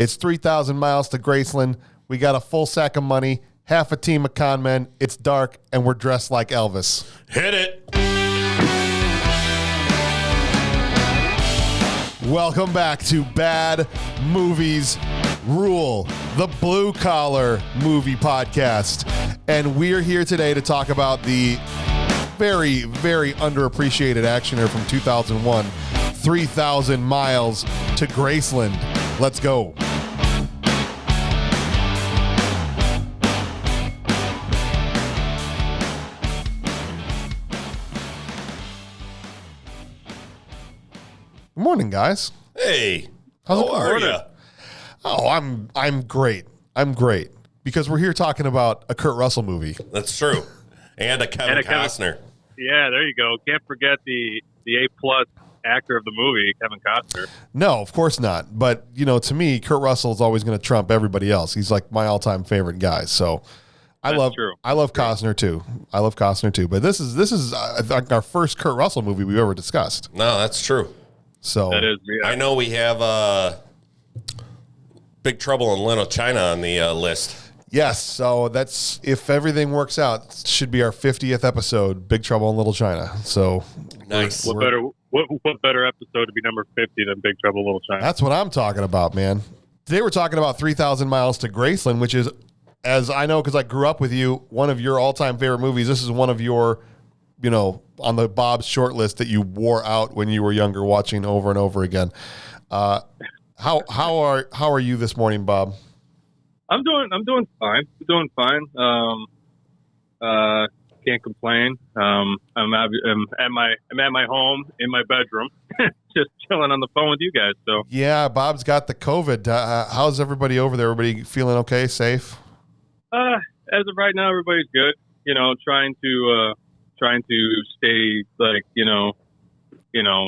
It's 3,000 miles to Graceland. We got a full sack of money, half a team of con men. It's dark, and we're dressed like Elvis. Hit it. Welcome back to Bad Movies Rule, the Blue Collar Movie Podcast. And we're here today to talk about the very, very underappreciated actioner from 2001, 3,000 Miles to Graceland. Let's go. Good morning, guys. Hey, How are you? Oh, I'm great. I'm great because we're here talking about a Kurt Russell movie. That's true. And a Kevin Costner. Yeah, there you go. Can't forget the A+ actor of the movie, Kevin Costner. No, of course not. But, you know, to me, Kurt Russell is always going to trump everybody else. He's like my all-time favorite guy. So I love Costner too. I love Costner too. But this is I think our first Kurt Russell movie we've ever discussed. No, that's true. So that is. Yeah. I know we have Big Trouble in Little China on the list. Yes, so that's, if everything works out, it should be our 50th episode, Big Trouble in Little China. So nice. What better episode to be number 50 than Big Trouble in Little China? That's what I'm talking about, man. Today we're talking about 3,000 Miles to Graceland, which is, as I know because I grew up with you, one of your all-time favorite movies. This is one of your, you know, on the Bob's short list that you wore out when you were younger, watching over and over again. How are you this morning, Bob? I'm doing fine. Can't complain. I'm at my home in my bedroom, just chilling on the phone with you guys. So yeah, Bob's got the COVID. How's everybody over there? Everybody feeling okay, safe? As of right now, everybody's good. You know, trying to stay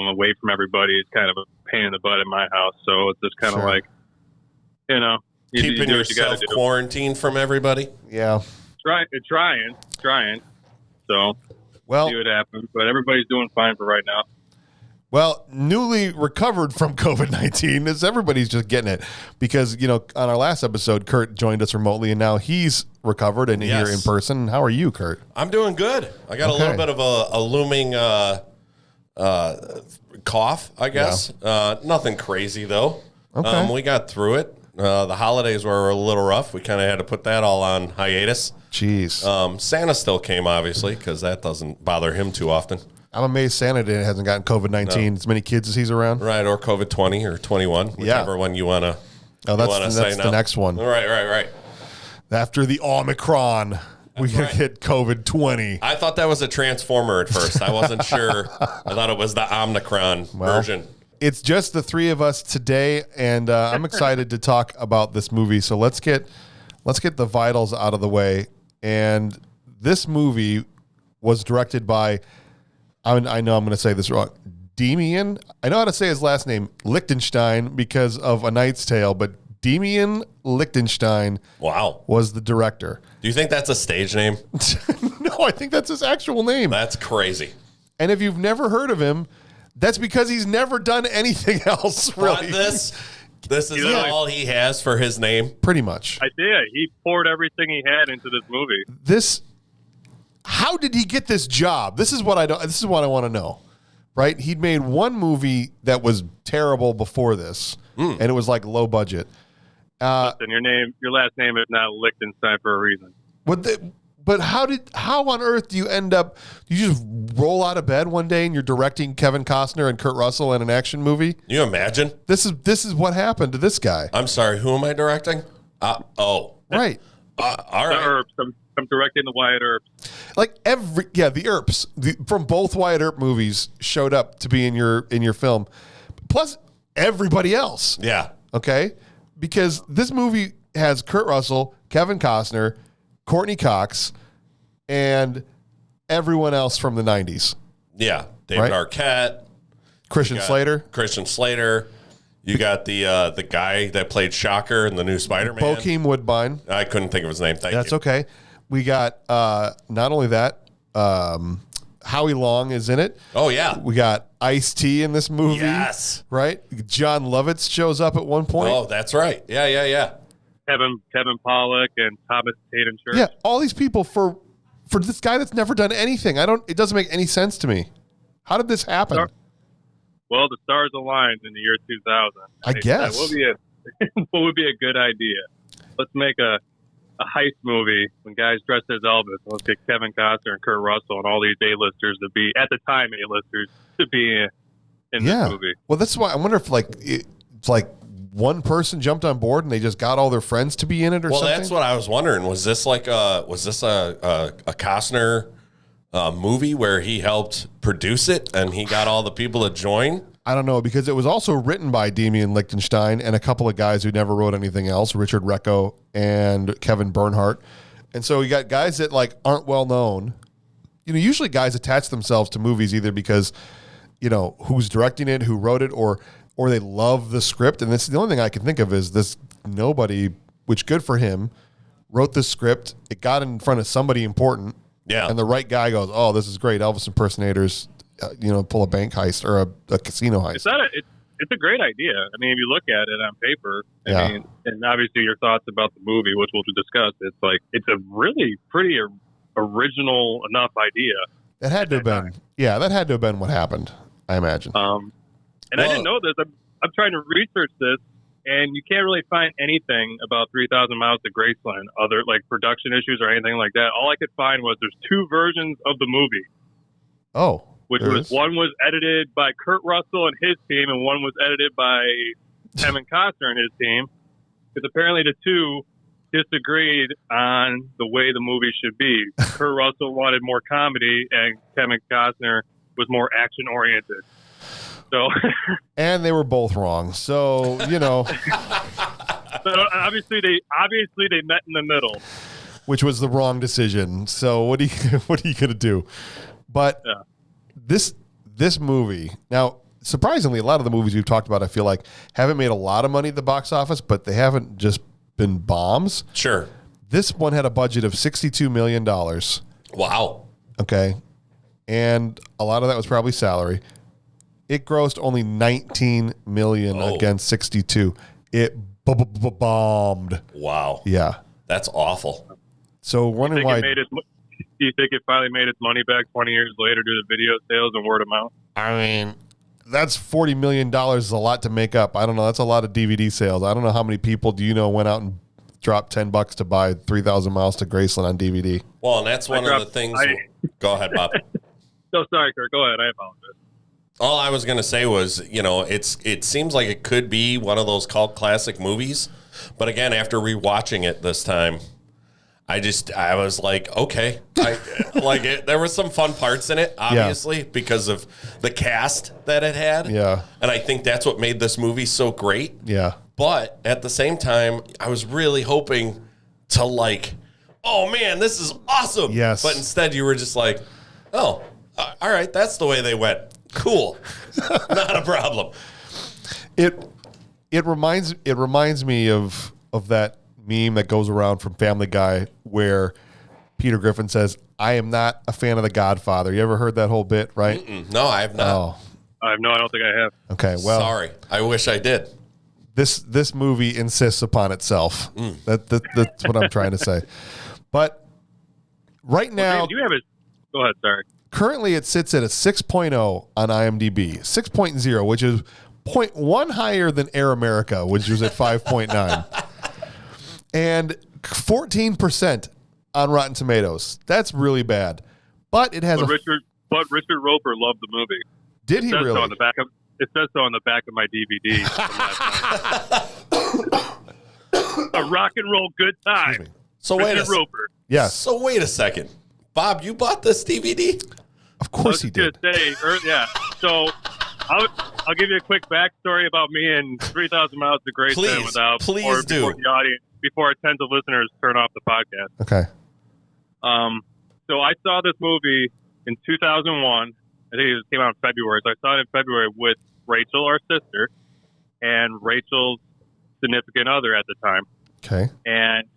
away from everybody is kind of a pain in the butt in my house. So it's just kind of like, you know. Keeping yourself quarantined from everybody? Yeah. Trying. So, well, see what happens. But everybody's doing fine for right now. Well, newly recovered from COVID-19 is everybody's just getting it because, you know, on our last episode, Kurt joined us remotely and now he's recovered and here in person. How are you, Kurt? I'm doing good. I got a little bit of a looming cough, I guess. Yeah. Nothing crazy, though. Okay. We got through it. The holidays were a little rough. We kind of had to put that all on hiatus. Jeez. Santa still came, obviously, because that doesn't bother him too often. I'm amazed Santa hasn't gotten COVID-19. As many kids as he's around. Right, or COVID-20 or 21, whichever one you want to say. Oh, that's the next one. Right. After the Omicron, we hit COVID-20. I thought that was a Transformer at first. I wasn't sure. I thought it was the Omicron version. It's just the three of us today, and I'm excited to talk about this movie. So let's get the vitals out of the way. And this movie was directed by, I know I'm going to say this wrong, Demian. I know how to say his last name, Lichtenstein, because of A Knight's Tale, but Demian Lichtenstein was the director. Do you think that's a stage name? No, I think that's his actual name. That's crazy. And if you've never heard of him, that's because he's never done anything else, really. This is all he has for his name? Pretty much. I did. He poured everything he had into this movie. How did he get this job? This is what I want to know. Right? He'd made one movie that was terrible before this, and it was like low budget. Listen, your last name is not Lichtenstein for a reason. But how on earth do you end up? You just roll out of bed one day and you're directing Kevin Costner and Kurt Russell in an action movie? You imagine? This is what happened to this guy. I'm sorry. Who am I directing? Right. All right. The Earps. I'm directing the Wyatt Earps. Like the Earps from both Wyatt Earp movies showed up to be in your film, plus everybody else. Yeah. Okay, because this movie has Kurt Russell, Kevin Costner, Courtney Cox, and everyone else from the 90s. Yeah. David Arquette. Christian Slater. You got the guy that played Shocker in the new Spider-Man. Bokeem Woodbine. I couldn't think of his name. Thank you. That's okay. We got not only that, Howie Long is in it. Oh, yeah. We got Ice-T in this movie. Yes. Right? John Lovitz shows up at one point. Oh, that's right. Yeah. Kevin Pollak and Thomas Hayden Church. Yeah, all these people for this guy that's never done anything. It doesn't make any sense to me. How did this happen? Well, the stars aligned in the year 2000. I guess. What would be a good idea? Let's make a heist movie when guys dressed as Elvis. Let's get Kevin Costner and Kurt Russell and all these A-listers to be, at the time, A-listers to be in this movie. Well, that's why I wonder if it's like one person jumped on board and they just got all their friends to be in it or something. Well, that's what I was wondering. Was this a Costner movie where he helped produce it and he got all the people to join? I don't know, because it was also written by Damian Lichtenstein and a couple of guys who never wrote anything else, Richard Recco and Kevin Bernhardt. And so you got guys that like aren't well known. Usually guys attach themselves to movies either because, who's directing it, who wrote it, or they love the script. And this the only thing I can think of is this nobody, which good for him, wrote the script. It got in front of somebody important. Yeah. And the right guy goes, oh, this is great. Elvis impersonators, pull a bank heist or a casino heist. It's a great idea. I mean, if you look at it on paper, Yeah. I mean, and obviously your thoughts about the movie, which we'll discuss, it's a really pretty original enough idea. That had to have been, that had to have been what happened, I imagine. I didn't know this. I'm trying to research this, and you can't really find anything about 3,000 Miles to Graceland, other like production issues or anything like that. All I could find was there's two versions of the movie. Oh, One was edited by Kurt Russell and his team, and one was edited by Kevin Costner and his team. Because apparently the two disagreed on the way the movie should be. Kurt Russell wanted more comedy, and Kevin Costner was more action oriented. So, and they were both wrong. So but obviously they met in the middle, which was the wrong decision. So what are you gonna do? But this movie now, surprisingly, a lot of the movies we've talked about, I feel like, haven't made a lot of money at the box office, but they haven't just been bombs. Sure. This one had a budget of $62 million. Wow. Okay. And a lot of that was probably salary. It grossed only $19 million against 62. It bombed. Wow. Yeah. That's awful. So wondering why. Do you think it finally made its money back 20 years later due to video sales and word of mouth? I mean, that's $40 million is a lot to make up. I don't know. That's a lot of DVD sales. I don't know how many people went out and dropped $10 to buy 3,000 Miles to Graceland on DVD. Well, and that's one of the things. Go ahead, Bob. So sorry, Kurt. Go ahead. I apologize. All I was going to say was, it seems like it could be one of those cult classic movies. But again, after rewatching it this time, I was like, okay. There were some fun parts in it, obviously, because of the cast that it had. Yeah. And I think that's what made this movie so great. Yeah. But at the same time, I was really hoping to oh man, this is awesome. Yes. But instead you were just like, oh, all right, that's the way they went. Cool. Not a problem. It reminds me of that meme that goes around from Family Guy where Peter Griffin says, I am not a fan of The Godfather. You ever heard that whole bit, right? Mm-mm. No, I have not. Oh. I don't think I have. Okay, well. Sorry. I wish I did. This movie insists upon itself. That's what I'm trying to say. But right now, go ahead, sorry. Currently it sits at a 6.0 on IMDb. 6.0, which is 0.1 higher than Air America, which was at 5.9. And 14% on Rotten Tomatoes. That's really bad. But it has Richard Roper loved the movie. Did he really? It says so on the back of my DVD. A rock and roll good time. So Richard Roper. Yes. So wait a second. Bob, you bought this DVD? Of course he did. So I'll give you a quick backstory about me and 3,000 Miles to Graceland before tens of listeners turn off the podcast. Okay. So I saw this movie in 2001. I think it came out in February. So I saw it in February with Rachel, our sister, and Rachel's significant other at the time. Okay. And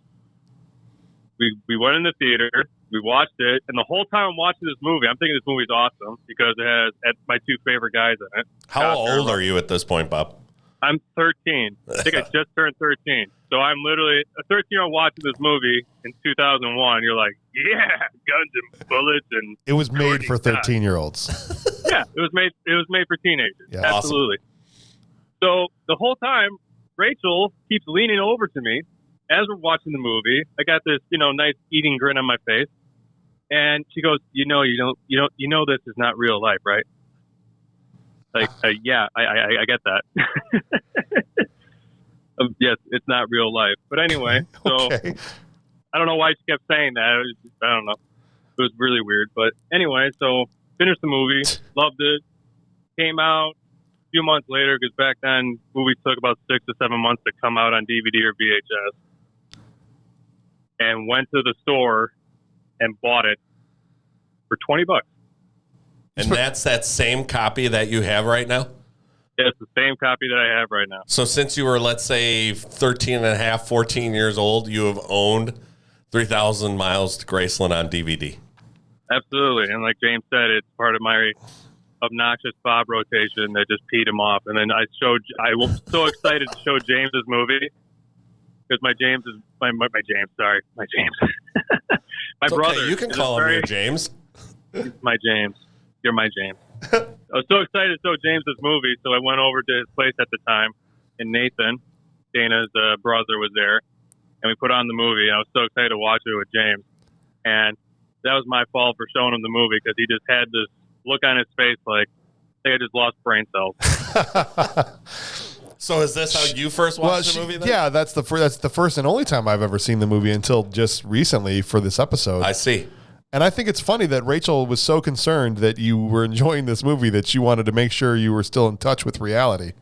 we went in the theater. we watched it, and the whole time I'm watching this movie, I'm thinking this movie's awesome because it has my two favorite guys in it. How old are you at this point, Bob? I'm 13. I think I just turned 13. So I'm literally a 13-year-old watching this movie in 2001. You're like, yeah, guns and bullets and. It was made for 13-year-olds. Yeah, it was made for teenagers. Yeah, absolutely. Awesome. So the whole time, Rachel keeps leaning over to me as we're watching the movie. I got this, nice eating grin on my face, and she goes, you know this is not real life, right? Like, yeah, I get that. Yes, it's not real life. But anyway, so Okay. I don't know why she kept saying that. I don't know. It was really weird. But anyway, so finished the movie, loved it. Came out a few months later because back then movies took about 6 to 7 months to come out on DVD or VHS. And went to the store and bought it for $20. And that's that same copy that you have right now? Yeah, it's the same copy that I have right now. So since you were, let's say, 13 and a half, 14 years old, you have owned 3,000 Miles to Graceland on DVD. Absolutely. And like James said, it's part of my obnoxious Bob rotation that just peed him off. And then I was so excited to show James this movie because my James. My It's brother. Okay. You can call him your James. My James. You're my James. I was so excited to show James this movie, so I went over to his place at the time, and Nathan, Dana's brother, was there, and we put on the movie. And I was so excited to watch it with James, and that was my fault for showing him the movie because he just had this look on his face like I think I just lost brain cells. So is this how you first watched the movie then? Yeah, that's the first and only time I've ever seen the movie until just recently for this episode. I see. And I think it's funny that Rachel was so concerned that you were enjoying this movie that she wanted to make sure you were still in touch with reality.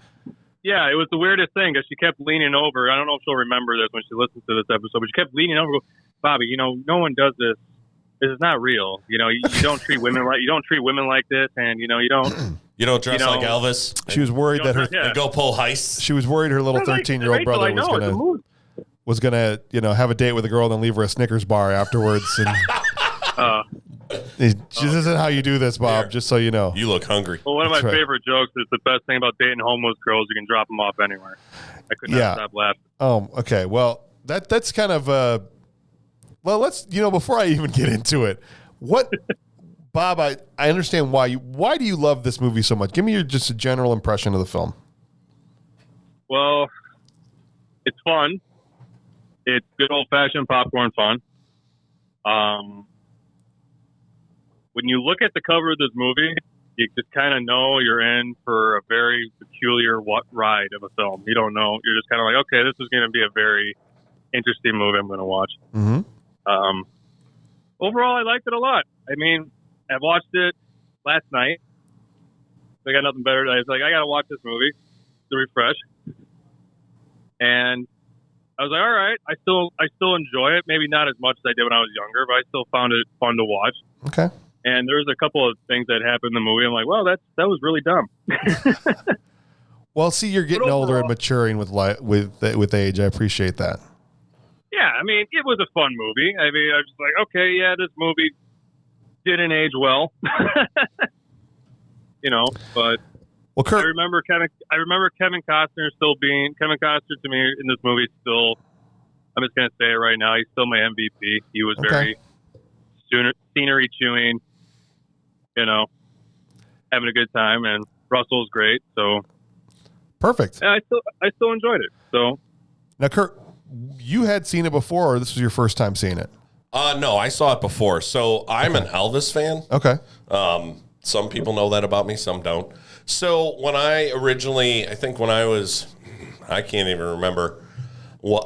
Yeah, it was the weirdest thing because she kept leaning over. I don't know if she'll remember this when she listens to this episode, but she kept leaning over. Bobby, no one does this. This is not real. You don't treat women like this, and you don't. You don't dress like Elvis. She was worried that her And go pull heists. she was worried her little 13-year-old brother was gonna have a date with a girl and then leave her a Snickers bar afterwards. And this isn't how you do this, Bob. Just so you know. You look hungry. Well, one of my favorite jokes is the best thing about dating homeless girls. You can drop them off anywhere. I could not stop laughing. Oh, okay. Well, that's kind of well, let's before I even get into it, what Bob, I understand why do you love this movie so much? Give me just a general impression of the film. Well, it's fun. It's good old-fashioned popcorn fun. When you look at the cover of this movie, you just kind of know you're in for a very peculiar ride of a film. You don't know. You're just kind of like, okay, this is going to be a very interesting movie I'm going to watch. Mm-hmm. Overall, I liked it a lot. I mean, I watched it last night. I got nothing better. I was like, I got to watch this movie to refresh. And I was like, all right, I still enjoy it. Maybe not as much as I did when I was younger, but I still found it fun to watch. Okay. And there's a couple of things that happened in the movie. I'm like, well, that was really dumb. Well, see, you're getting older and maturing with age. I appreciate that. Yeah, I mean, it was a fun movie. I mean, I was just like, okay, yeah, this movie didn't age well. But well, Kurt, I remember Kevin Costner Kevin Costner to me in this movie still. I'm just gonna say it right now. He's still my MVP. He was very scenery chewing, having a good time, and Russell's great. So perfect. I still enjoyed it. So now, Kurt, you had seen it before, or this was your first time seeing it? No, I saw it before. So I'm an Elvis fan. Okay. Some people know that about me, some don't. So when I can't even remember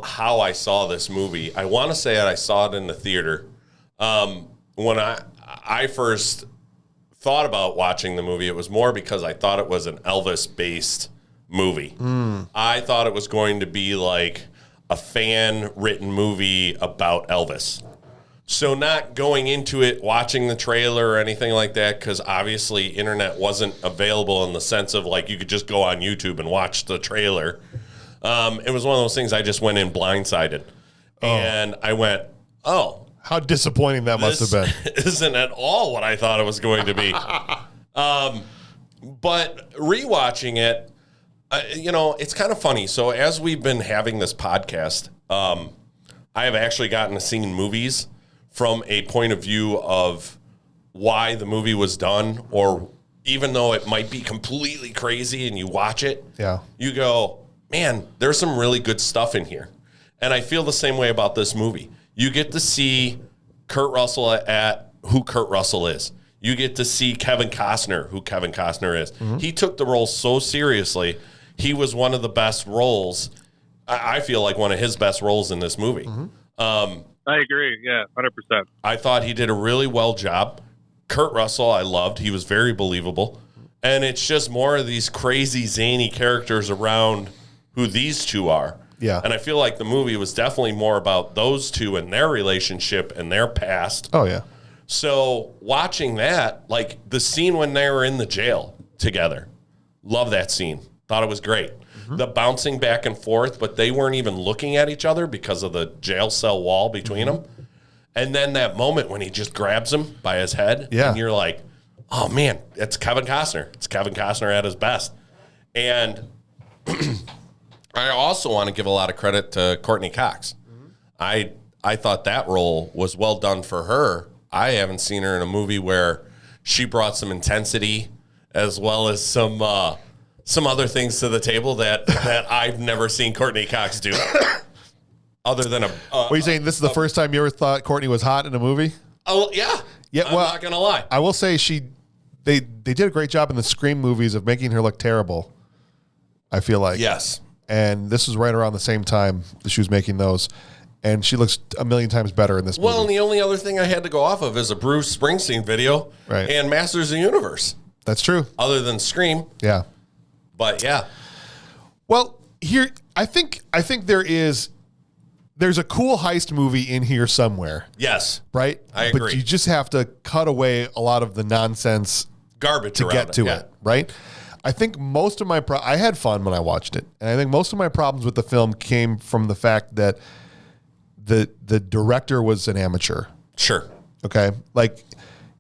how I saw this movie. I want to say that I saw it in the theater. When I first thought about watching the movie, it was more because I thought it was an Elvis-based movie. I thought it was going to be like a fan-written movie about Elvis. So not going into it, watching the trailer or anything like that, because obviously internet wasn't available in the sense of like you could just go on YouTube and watch the trailer. It was one of those things I just went in blindsided. And I went, oh. How disappointing that must have been. Isn't at all what I thought it was going to be. But rewatching it, it's kind of funny. So as we've been having this podcast, I have actually gotten to see movies from a point of view of why the movie was done, or even though it might be completely crazy and you watch it, you go, man, there's some really good stuff in here. And I feel the same way about this movie. You get to see Kurt Russell at who Kurt Russell is. You get to see Kevin Costner, who Kevin Costner is. Mm-hmm. He took the role so seriously. He was one of the best roles. I feel like one of his best roles in this movie. Mm-hmm. I agree. Yeah, 100%. I thought he did a really well job. Kurt Russell, I loved. He was very believable. And it's just more of these crazy, zany characters around who these two are. Yeah. And I feel like the movie was definitely more about those two and their relationship and their past. Oh, yeah. So watching that, like the scene when they were in the jail together, love that scene. Thought it was great. Mm-hmm. The bouncing back and forth, but they weren't even looking at each other because of the jail cell wall between them. And then that moment when he just grabs him by his head, and you're like, oh, man, it's Kevin Costner. It's Kevin Costner at his best. And I also want to give a lot of credit to Courtney Cox. Mm-hmm. I thought that role was well done for her. I haven't seen her in a movie where she brought some intensity as well as some other things to the table that I've never seen Courtney Cox do. Other than what are you saying? This is the first time you ever thought Courtney was hot in a movie? Oh yeah. I'm not gonna lie. I will say they did a great job in the Scream movies of making her look terrible. I feel like yes. And this was right around the same time that she was making those, and she looks a million times better in this movie. Well, and the only other thing I had to go off of is a Bruce Springsteen video and Masters of the Universe. That's true. Other than Scream. Yeah. But yeah. Well, here I think there's a cool heist movie in here somewhere. Yes. Right? I agree. But you just have to cut away a lot of the nonsense garbage to get to it, right? I think most of my I had fun when I watched it. And I think most of my problems with the film came from the fact that the director was an amateur. Sure. Okay? Like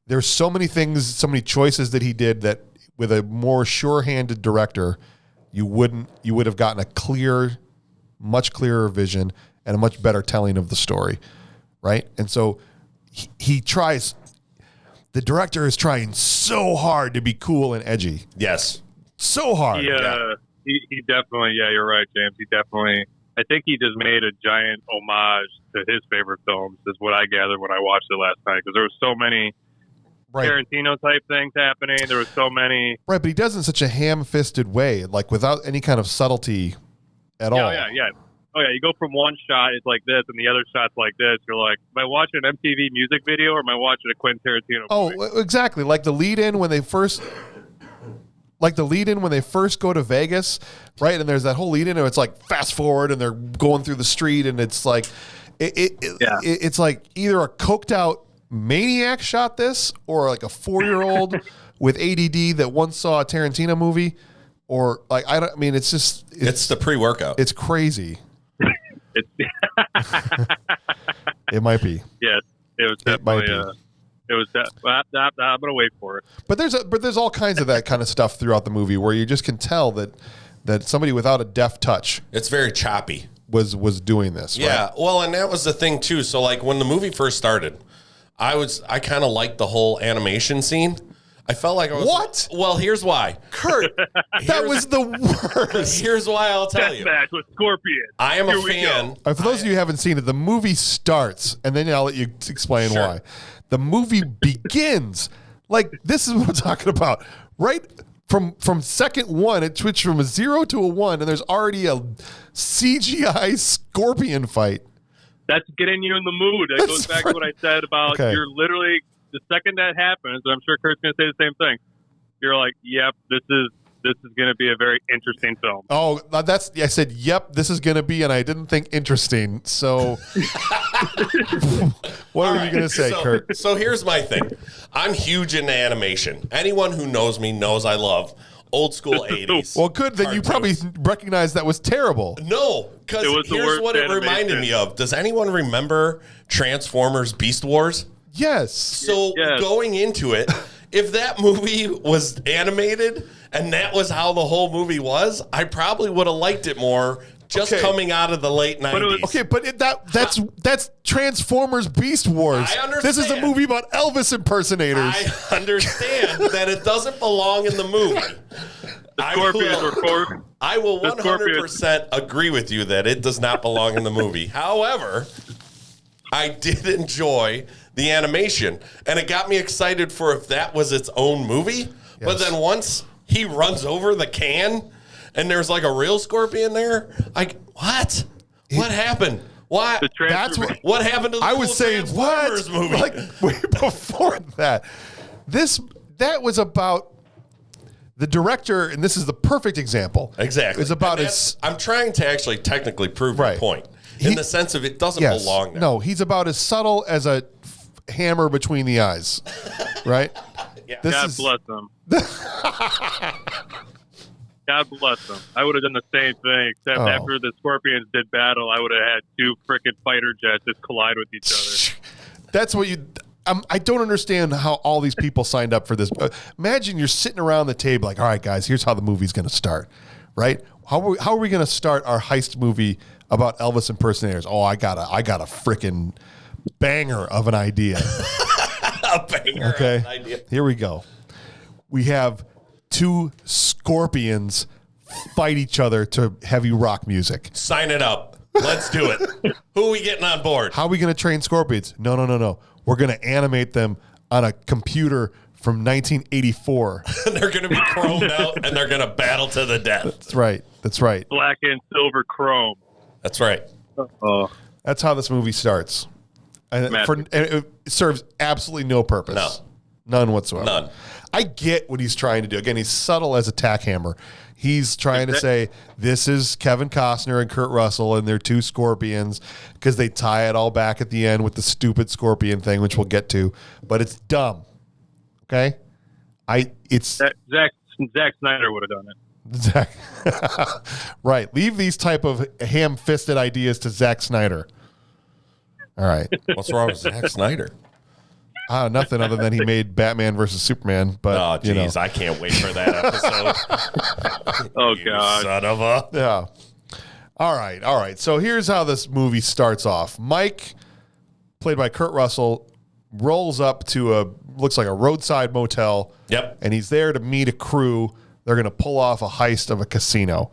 there's so many things, so many choices that he did that with a more sure-handed director, you would have gotten a much clearer vision and a much better telling of the story, right? And so he tries, the director is trying so hard to be cool and edgy. Yes. So hard. Yeah. He definitely, you're right, James. I think he just made a giant homage to his favorite films, is what I gathered when I watched it last night, because there were so many Tarantino type things happening. There were so many. Right, but he does it in such a ham-fisted way, like without any kind of subtlety at all. Yeah. Oh, yeah, you go from one shot, it's like this, and the other shot's like this. You're like, am I watching an MTV music video or am I watching a Quentin Tarantino movie? Oh, exactly. Like the lead-in when they first go to Vegas, right? And there's that whole lead-in, and it's like fast forward, and they're going through the street, and it's like, it's like either a coked-out maniac shot this, or like a 4-year-old with ADD that once saw a Tarantino movie, or like, it's just... It's the pre-workout. It's crazy. It might be. Yes, it was definitely. I'm gonna wait for it. But there's all kinds of that kind of stuff throughout the movie where you just can tell that somebody without a deft touch, it's very choppy, was doing this. Yeah. Right? Well, and that was the thing too. So like when the movie first started, I kind of liked the whole animation scene. I felt like I was... What? Well, here's why. Kurt, that was the worst. Here's why I'll tell you. Deathmatch with Scorpion. I am a fan. For those of you who haven't seen it, the movie starts, and then I'll let you explain why. The movie begins. Like, this is what I'm talking about. Right from second one, it switched from a 0 to a 1, and there's already a CGI Scorpion fight. That's getting you in the mood. That goes back to what I said about you're literally... The second that happens, I'm sure Kurt's going to say the same thing. You're like, "Yep, this is going to be a very interesting film." Oh, I said, "Yep, this is going to be," and I didn't think interesting. So, what are you going to say, Kurt? So here's my thing. I'm huge into animation. Anyone who knows me knows I love old school 80s. Well, good. Then you probably recognize that was terrible. No, because here's what it reminded me of. Does anyone remember Transformers Beast Wars? Yes. So going into it, if that movie was animated and that was how the whole movie was, I probably would have liked it more. Just coming out of the late 90s. But that's Transformers Beast Wars. I understand. This is a movie about Elvis impersonators. I understand that it doesn't belong in the movie. I will 100% agree with you that it does not belong in the movie. However, I did enjoy the animation, and it got me excited for if that was its own movie. Yes. But then once he runs over the can, and there's like a real scorpion there. What? What happened? Why? What happened to the I was saying Transformers movie? Like way before that. That was about the director, and this is the perfect example. Exactly. It's about I'm trying to actually technically prove my point in the sense of it doesn't belong there. No, he's about as subtle as a hammer between the eyes. Right? Yeah. God bless him. God bless them. I would have done the same thing, except after the Scorpions did battle, I would have had two frickin' fighter jets just collide with each other. That's what you... I don't understand how all these people signed up for this. Imagine you're sitting around the table like, all right, guys, here's how the movie's going to start, right? How are we going to start our heist movie about Elvis impersonators? Oh, I got a frickin' banger of an idea. A banger of an idea. Here we go. We have two scorpions fight each other to heavy rock music. Sign it up. Let's do it. Who are we getting on board? How are we going to train scorpions? No. We're going to animate them on a computer from 1984. They're going to be chromed out, and they're going to battle to the death. That's right. Black and silver chrome. That's right. That's how this movie starts. And it serves absolutely no purpose. No. None whatsoever. None. I get what he's trying to do. Again, he's subtle as a tack hammer. He's trying to say, this is Kevin Costner and Kurt Russell and their two scorpions, because they tie it all back at the end with the stupid scorpion thing, which we'll get to. But it's dumb. Okay? Zack Snyder would have done it. Zack. Right. Leave these type of ham-fisted ideas to Zack Snyder. All right. What's wrong with Zack Snyder? Nothing other than he made Batman versus Superman. But geez, I can't wait for that episode. Oh, God. Son of a. Yeah. All right. So here's how this movie starts off. Mike, played by Kurt Russell, rolls up to looks like a roadside motel. Yep. And he's there to meet a crew. They're going to pull off a heist of a casino.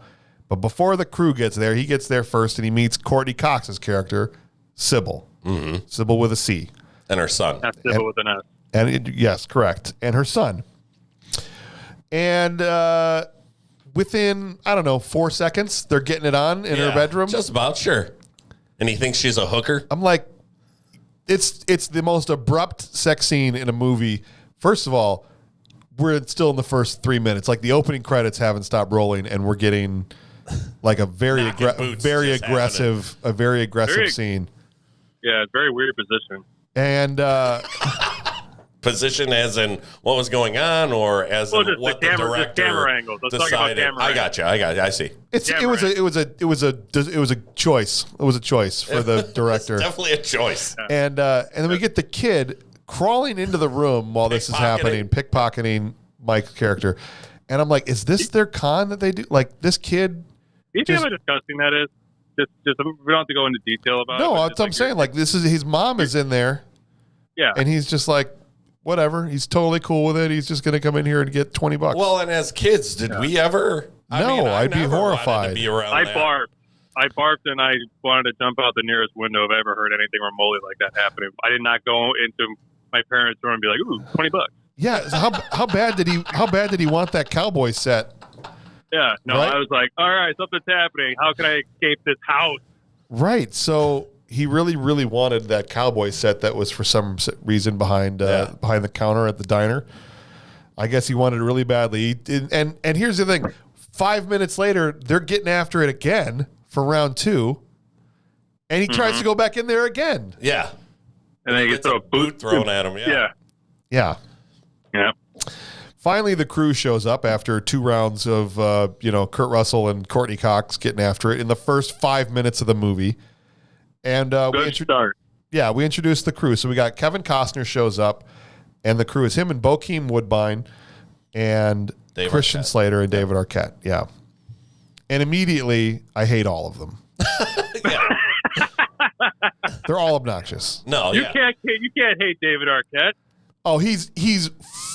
But before the crew gets there, he gets there first, and he meets Courtney Cox's character, Sybil. Mm-hmm. Sybil with a C. And her son. That's Sybil with an S. And yes, correct. And her son. And within, 4 seconds, they're getting it on in her bedroom. Just about, sure. And he thinks she's a hooker? I'm like, it's the most abrupt sex scene in a movie. First of all, we're still in the first 3 minutes. Like, the opening credits haven't stopped rolling, and we're getting like a very aggressive scene. Yeah, it's a very weird position. And position as in what was going on, or as in what the director camera angles. Let's decided. Talk about camera I got you. I see. It was a choice. It was a choice for the director. It's definitely a choice. And then we get the kid crawling into the room while this is happening, pickpocketing Mike's character. And I'm like, is this their con that they do? Like, this kid. Do you see how disgusting that is? Just we don't have to go into detail about it. No, that's what I'm saying. Like, this is his mom is in there. Yeah. And he's just like, whatever. He's totally cool with it. He's just going to come in here and get $20. Well, and as kids, did we ever? I'd be horrified. Be around I barfed and I wanted to jump out the nearest window if I ever heard anything remotely like that happening. I did not go into my parents' room and be like, "Ooh, $20." Yeah. So how bad did he want that cowboy set? Yeah. No, right? I was like, all right, something's happening. How can I escape this house? Right. So he really, really wanted that cowboy set that was for some reason behind the counter at the diner. I guess he wanted it really badly. And here's the thing. 5 minutes later, they're getting after it again for round 2. And he tries to go back in there again. Yeah. And then he gets a boot thrown at him. Yeah. Yeah. Finally, the crew shows up after 2 rounds of, Kurt Russell and Courtney Cox getting after it in the first 5 minutes of the movie. And Good start. Yeah, we introduced the crew. So we got Kevin Costner shows up, and the crew is him and Bokeem Woodbine and Dave Christian Arquette. Slater and David Arquette. Yeah. And immediately, I hate all of them. They're all obnoxious. No, You can't hate David Arquette. Oh, he's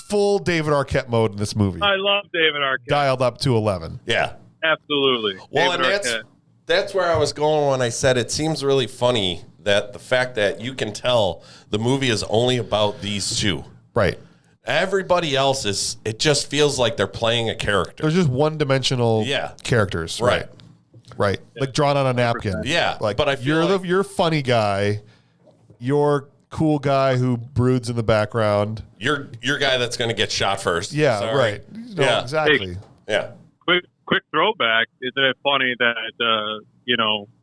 full David Arquette mode in this movie. I love David Arquette. Dialed up to 11. Yeah. Absolutely. Well, David and Arquette. that's where I was going when I said it seems really funny that the fact that you can tell the movie is only about these two. Right. Everybody else it just feels like they're playing a character. They're just one-dimensional characters. Right. Right. Like drawn on a napkin. Yeah. Like, but I feel you're funny guy. You're cool guy who broods in the background. You're guy that's going to get shot first. Yeah, Sorry. right. No, Yeah. exactly. Yeah. Quick throwback. Isn't it funny that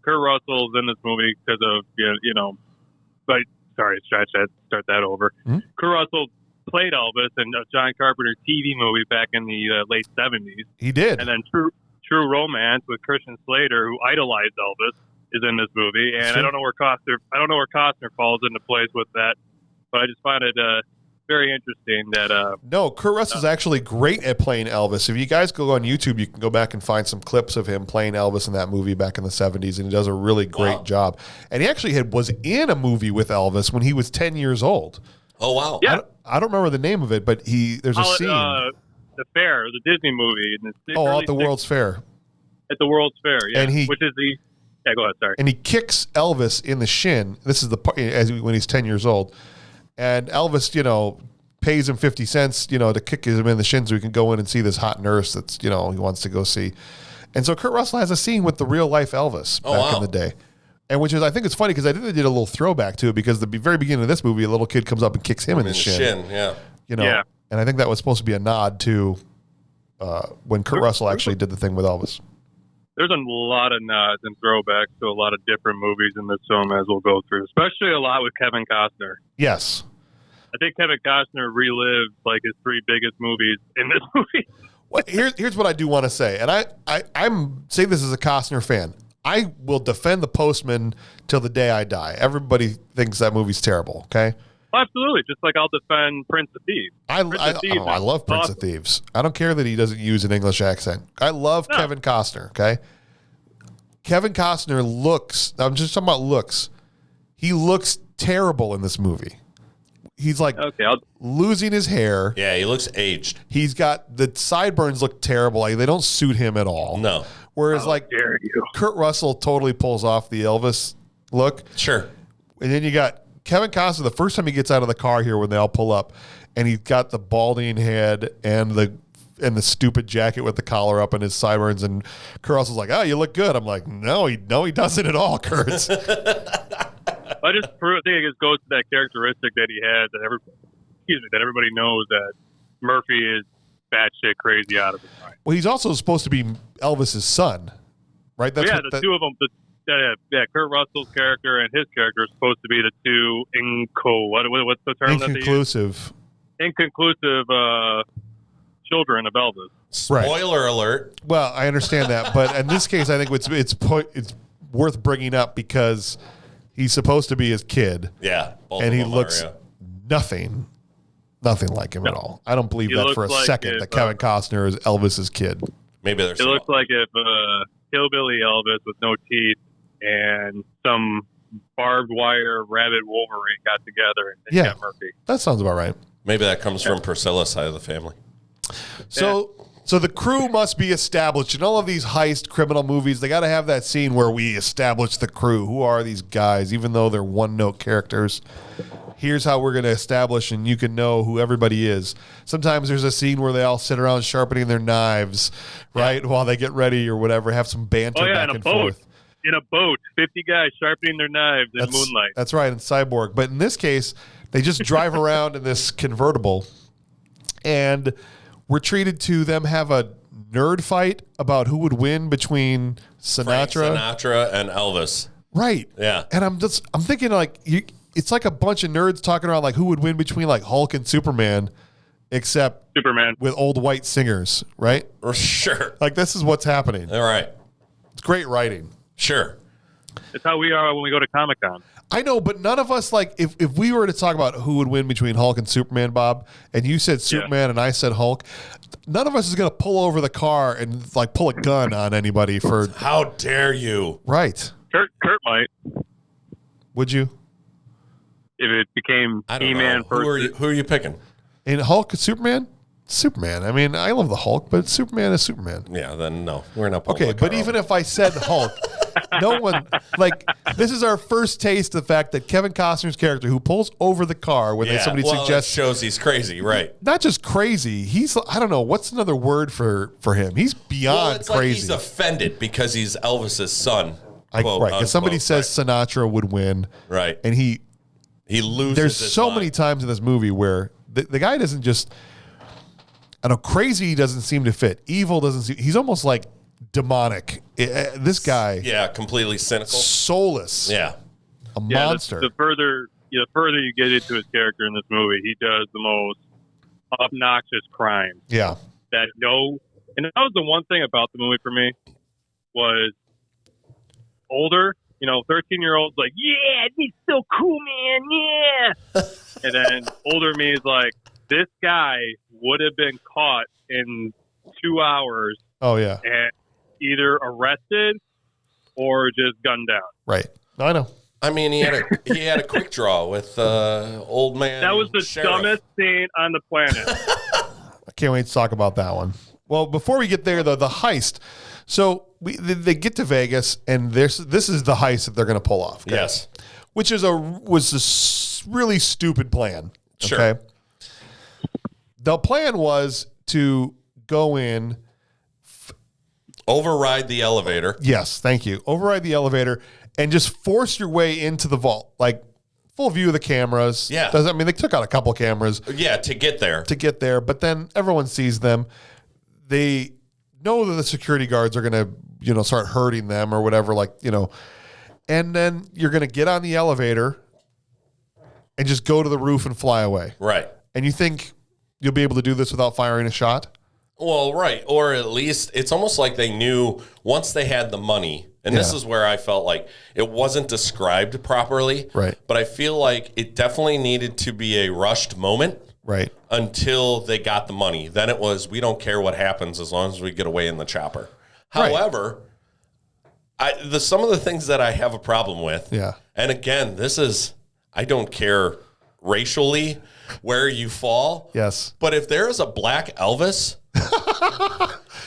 Kurt Russell's in this movie because of but sorry, start that over. Mm-hmm. Kurt Russell played Elvis in a John Carpenter TV movie back in the late 70s. He did. And then True Romance with Christian Slater, who idolized Elvis, is in this movie. And Sure. I don't know where Costner falls into place with that, but I just find it very interesting that No, Kurt Russell's actually great at playing Elvis. If you guys go on YouTube, you can go back and find some clips of him playing Elvis in that movie back in the 70s, and he does a really great job. And he actually was in a movie with Elvis when he was 10 years old. Oh, wow. Yeah. I don't remember the name of it, but there's a scene. The fair, the Disney movie. In the at early the World's Fair. At the World's Fair, yeah. And which is the... Yeah, go ahead, sorry. And he kicks Elvis in the shin. This is the part when he's 10 years old. And Elvis, pays him 50 cents, to kick him in the shin so he can go in and see this hot nurse that's, he wants to go see. And so Kurt Russell has a scene with the real life Elvis back in the day. And which is, I think it's funny because I think they did a little throwback to it because the very beginning of this movie, a little kid comes up and kicks him in the shin. Yeah. Yeah. And I think that was supposed to be a nod to when Kurt Russell actually did the thing with Elvis. There's a lot of nods and throwbacks to a lot of different movies in this film as we'll go through, especially a lot with Kevin Costner. Yes. I think Kevin Costner relived like his 3 biggest movies in this movie. Well, here's what I do want to say, and I'm saying this as a Costner fan. I will defend The Postman till the day I die. Everybody thinks that movie's terrible, okay? Absolutely, just like I'll defend Prince of Thieves. I love Prince of Thieves. I don't care that he doesn't use an English accent. I love Kevin Costner, okay? Kevin Costner I'm just talking about looks. He looks terrible in this movie. He's like losing his hair. Yeah, he looks aged. He's got the sideburns look terrible. Like, they don't suit him at all. No. Whereas dare you. Kurt Russell totally pulls off the Elvis look. Sure. And then you got Kevin Costner the first time he gets out of the car here when they all pull up, and he's got the balding head and the stupid jacket with the collar up and his sideburns, and Kurt Russell's like, "Oh, you look good." I'm like, No, he doesn't at all, Kurt. I think it just goes to that characteristic that he has that everybody knows that Murphy is batshit crazy out of his mind. Well, he's also supposed to be Elvis's son, right? Two of them. Kurt Russell's character and his character are supposed to be the two what's the term inconclusive. Inconclusive children of Elvis. Spoiler alert. Well, I understand that, but in this case, I think it's worth bringing up because he's supposed to be his kid. Yeah. And he looks nothing like him at all. I don't believe that for a second that Kevin Costner is Elvis's kid. Maybe there's. It looks like if hillbilly Elvis with no teeth and some barbed wire rabbit Wolverine got together and got Murphy. That sounds about right. Maybe that comes from Priscilla's side of the family. So the crew must be established in all of these heist criminal movies. They got to have that scene where we establish the crew. Who are these guys? Even though they're one-note characters, here's how we're going to establish, and you can know who everybody is. Sometimes there's a scene where they all sit around sharpening their knives, right, while they get ready or whatever, have some banter back and forth. In a boat, 50 guys sharpening their knives in moonlight. That's right, in Cyborg. But in this case, they just drive around in this convertible, and we're treated to them have a nerd fight about who would win between Sinatra and Elvis. Right. Yeah. And I'm thinking it's like a bunch of nerds talking around like who would win between like Hulk and Superman. except Superman. with old white singers, right? Sure. Like, this is what's happening. All right. It's great writing. Sure. It's how we are when we go to Comic-Con. I know, but none of us, like, if we were to talk about who would win between Hulk and Superman, Bob, and you said Superman and I said Hulk, none of us is going to pull over the car and, like, pull a gun on anybody for... How dare you? Right. Kurt might, Would you? if it became I don't He-Man know. versus... Who are you picking? And Hulk and Superman? Superman. I mean, I love the Hulk, but Superman is Superman. Yeah, then no. We're not pulling Okay, the but car even over. if I said Hulk, no one, like, this is our first taste of the fact that Kevin Costner's character, who pulls over the car when somebody suggests, it shows he's crazy, right? not just crazy, he's, I don't know, what's another word for him? He's beyond it's crazy. like he's offended because he's Elvis's son. Right, because somebody unquote, says Sinatra would win, right. and he loses there's his so mind. many times in this movie where the guy doesn't just, I don't know, crazy doesn't seem to fit. Evil doesn't seem, he's almost like demonic. This guy, Yeah, completely cynical. soulless, Yeah. a Yeah, monster. the further you get into his character in this movie, he does the most obnoxious crimes. Yeah. And that was the one thing about the movie for me, was older, 13-year-olds like, yeah, he's so cool, man, yeah. And then older me is like, this guy would have been caught in 2 hours Oh yeah. and either arrested or just gunned down. Right. I know. I mean, he had a quick draw with old man. That was the sheriff. dumbest scene on the planet. I can't wait to talk about that one. Well, before we get there, though, the heist. So they get to Vegas, and this is the heist that they're going to pull off. Okay? Yes. Which was a really stupid plan. Sure. Okay. The plan was to go in. Override the elevator. Yes, thank you. Override the elevator and just force your way into the vault, like full view of the cameras. Yeah. I mean, they took out a couple cameras Yeah, to get there. to get there, but then everyone sees them. They know that the security guards are going to, start hurting them or whatever, and then you're going to get on the elevator and just go to the roof and fly away. Right. And you think you'll be able to do this without firing a shot? Well, right. Or at least it's almost like they knew once they had the money. And this Yeah. is where I felt like it wasn't described properly. Right. But I feel like it definitely needed to be a rushed moment Right. until they got the money. Then it was, we don't care what happens as long as we get away in the chopper. Right. However, some of the things that I have a problem with, Yeah. and again, I don't care racially where you fall. Yes. But if there is a black Elvis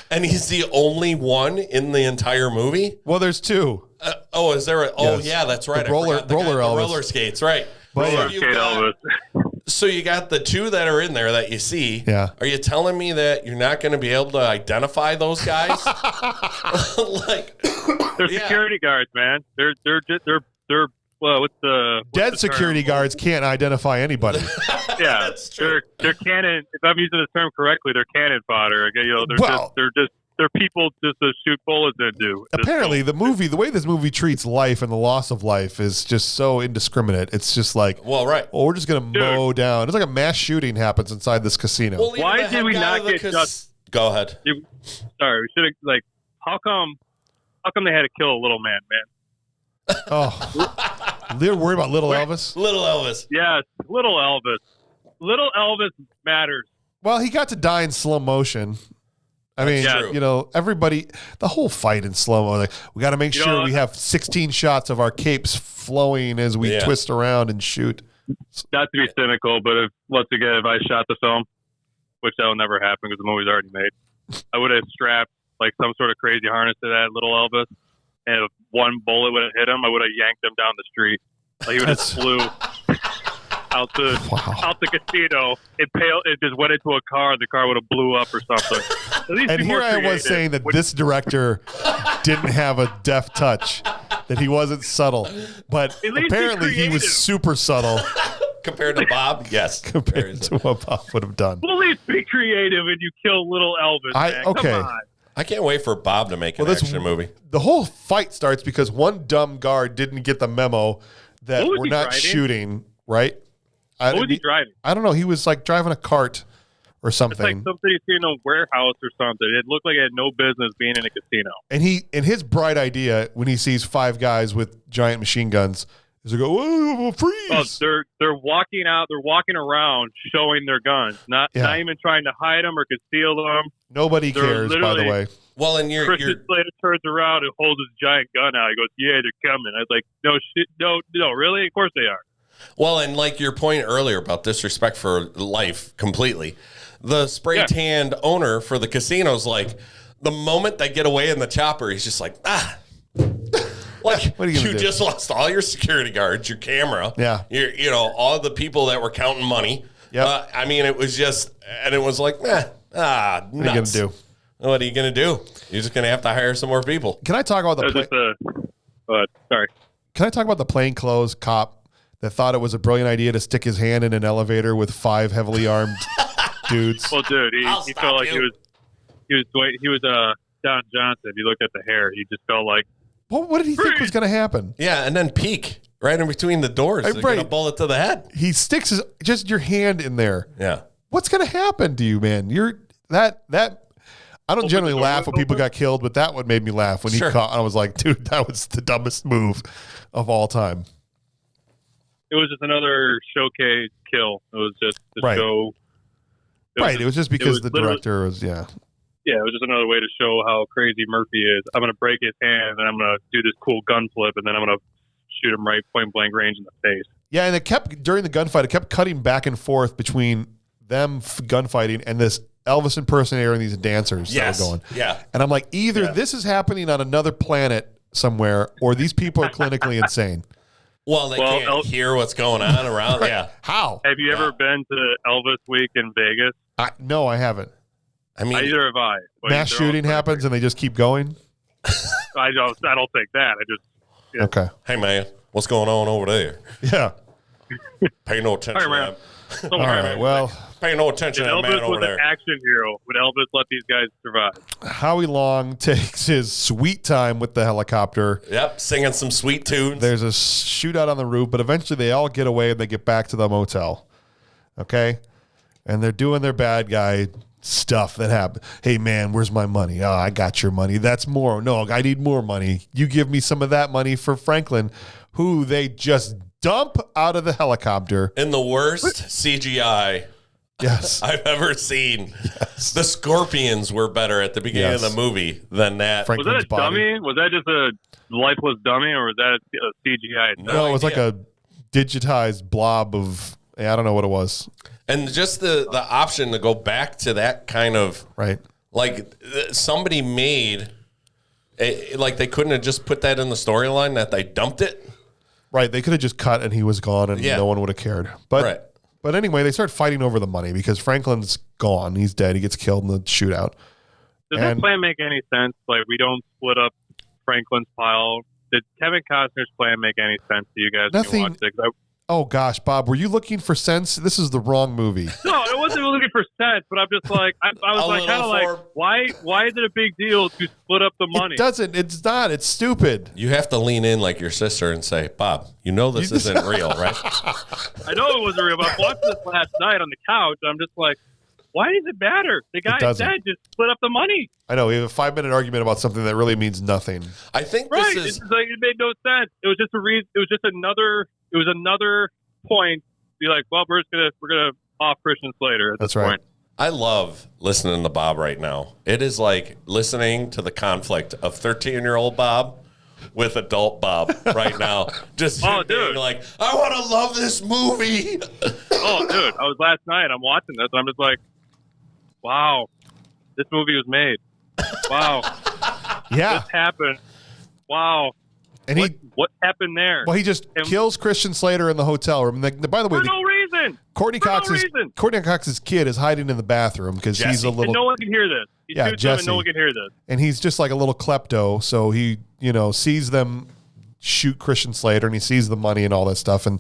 and he's the only one in the entire movie, Well, there's two. is there a? Oh, Yes. yeah, that's right. The roller- I forgot the guy- roller the Elvis. roller skates, right? But So yeah. Roller you've skate got- Elvis. So you got the two that are in there that you see. Yeah. Are you telling me that you're not going to be able to identify those guys? They're Yeah. security guards, man. They're well, what's the Dead what's the term? security guards can't identify anybody. Yeah, That's true. they're cannon. If I'm using this term correctly, they're cannon fodder. Okay, Well- they're people just to shoot bullets into. Apparently, the way this movie treats life and the loss of life is just so indiscriminate. It's just like, Well, right. oh, we're just going to mow down. It's like a mass shooting happens inside this casino. Well, even Why the did head we guy not of the get just- Go ahead. Sorry, we should have How come they had to kill a little man? Oh, they're worried about little Elvis. Little Elvis. Yes, little Elvis. Little Elvis matters. Well, he got to die in slow motion. I mean, true. everybody, the whole fight in slow mo. Like, we got to make sure we have 16 shots of our capes flowing as we twist around and shoot. Not to be cynical, but if I shot the film, which that will never happen because the movie's already made, I would have strapped like some sort of crazy harness to that little Elvis, and if one bullet would have hit him, I would have yanked him down the street. Like he would have flew out the casino. It just went into a car. The car would have blew up or something. At least And be more here I was creative. saying that this director didn't have a deft touch, that he wasn't subtle. But At least be apparently he was creative. super subtle Compared to Bob, yes. compared to what Bob would have done. Well, at least be creative and you kill little Elvis. Man. Okay. Come on. I can't wait for Bob to make an action movie. The whole fight starts because one dumb guard didn't get the memo that What was we're he not driving? shooting, right? What was he driving? I don't know. He was like driving a cart or It's something. like some casino warehouse or something. It looked like it had no business being in a casino. And his bright idea when he sees 5 guys with giant machine guns is to go, "Whoa, freeze!" Oh, they're walking out. They're walking around showing their guns, not even trying to hide them or conceal them. Nobody cares, by the way. Well, and Christian Slater turns around and holds his giant gun out. He goes, "Yeah, they're coming." I was like, "No shit, no, really? Of course they are." Well, and like your point earlier about disrespect for life completely, the spray tanned owner for the casino's like, the moment they get away in the chopper, he's just like, like what are you just lost all your security guards, your camera, all the people that were counting money. Yeah, I mean, it was just, and it was like, nuts. What are you gonna do? What are you gonna do? You're just gonna have to hire some more people. Can I talk about sorry. Can I talk about the plainclothes cop that thought it was a brilliant idea to stick his hand in an elevator with 5 heavily armed dudes? Well, dude, he felt like he was Don Johnson. If you looked at the hair, he just felt like. Well, what did he think was going to happen? Yeah, and then peek right in between the doors. Right. Get a bullet to the head. He sticks just your hand in there. Yeah. What's going to happen to you, man? You're that. I don't generally laugh when people got killed, but that one made me laugh when he caught. I was like, dude, that was the dumbest move of all time. It was just another showcase kill. It was just to show. It was just because the director was, Yeah, it was just another way to show how crazy Murphy is. I'm going to break his hand, and I'm going to do this cool gun flip, and then I'm going to shoot him right point blank range in the face. Yeah, and during the gunfight, it kept cutting back and forth between them gunfighting and this Elvis impersonator and these dancers that were going. Yeah. And I'm like, either this is happening on another planet somewhere, or these people are clinically insane. Well, they can't hear what's going on around. Yeah. How? Have you ever been to Elvis Week in Vegas? No, I haven't. I mean, neither have I. Mass shooting happens and they just keep going? I don't think that. Okay. Hey, man, what's going on over there? Yeah. Pay no attention. All right, All right, well. Pay no attention to that man over there. Elvis was an action hero. Would Elvis let these guys survive? Howie Long takes his sweet time with the helicopter. Yep, singing some sweet tunes. There's a shootout on the roof, but eventually they all get away and they get back to the motel. Okay? And they're doing their bad guy stuff that happened. Hey, man, where's my money? Oh, I got your money. That's more. No, I need more money. You give me some of that money for Franklin, who they just dump out of the helicopter. In the worst CGI I've ever seen. Yes. The scorpions were better at the beginning of the movie than that. Franklin's was that a dummy? Was that just a lifeless dummy, or was that a CGI? No, it was like a digitized blob of, I don't know what it was. And just the option to go back to that kind of, like somebody made, like they couldn't have just put that in the storyline that they dumped it. Right, they could have just cut and he was gone and no one would have cared. But anyway, they start fighting over the money because Franklin's gone. He's dead. He gets killed in the shootout. Does that plan make any sense? Like, we don't split up Franklin's pile. Did Kevin Costner's plan make any sense to you guys? Nothing. When you watched it? Oh, gosh, Bob, were you looking for sense? This is the wrong movie. No, I wasn't looking for sense, but I'm just like, I was like, kind of like, why is it a big deal to split up the money? It's not. It's stupid. You have to lean in like your sister and say, Bob, you know this isn't real, right? I know it wasn't real, but I watched this last night on the couch, and I'm just like, why does it matter? The guy said just split up the money. I know. We have a 5-minute argument about something that really means nothing. I think it's like, it made no sense. It was just it was just another point. Be like, well, we're gonna off Christian Slater at this point. I love listening to Bob right now. It is like listening to the conflict of 13-year-old Bob with adult Bob right now. Just being like, I want to love this movie. Oh, dude, I was last night. I'm watching this. I'm just like, wow, this movie was made. Wow. Yeah. This happened. Wow. And what happened there? Well, he just kills Christian Slater in the hotel room. By the way, for no reason. Courtney Cox's kid is hiding in the bathroom because he's a little. And no one can hear this. Jesse. And no one can hear this. And he's just like a little klepto, so he sees them shoot Christian Slater, and he sees the money and all that stuff, and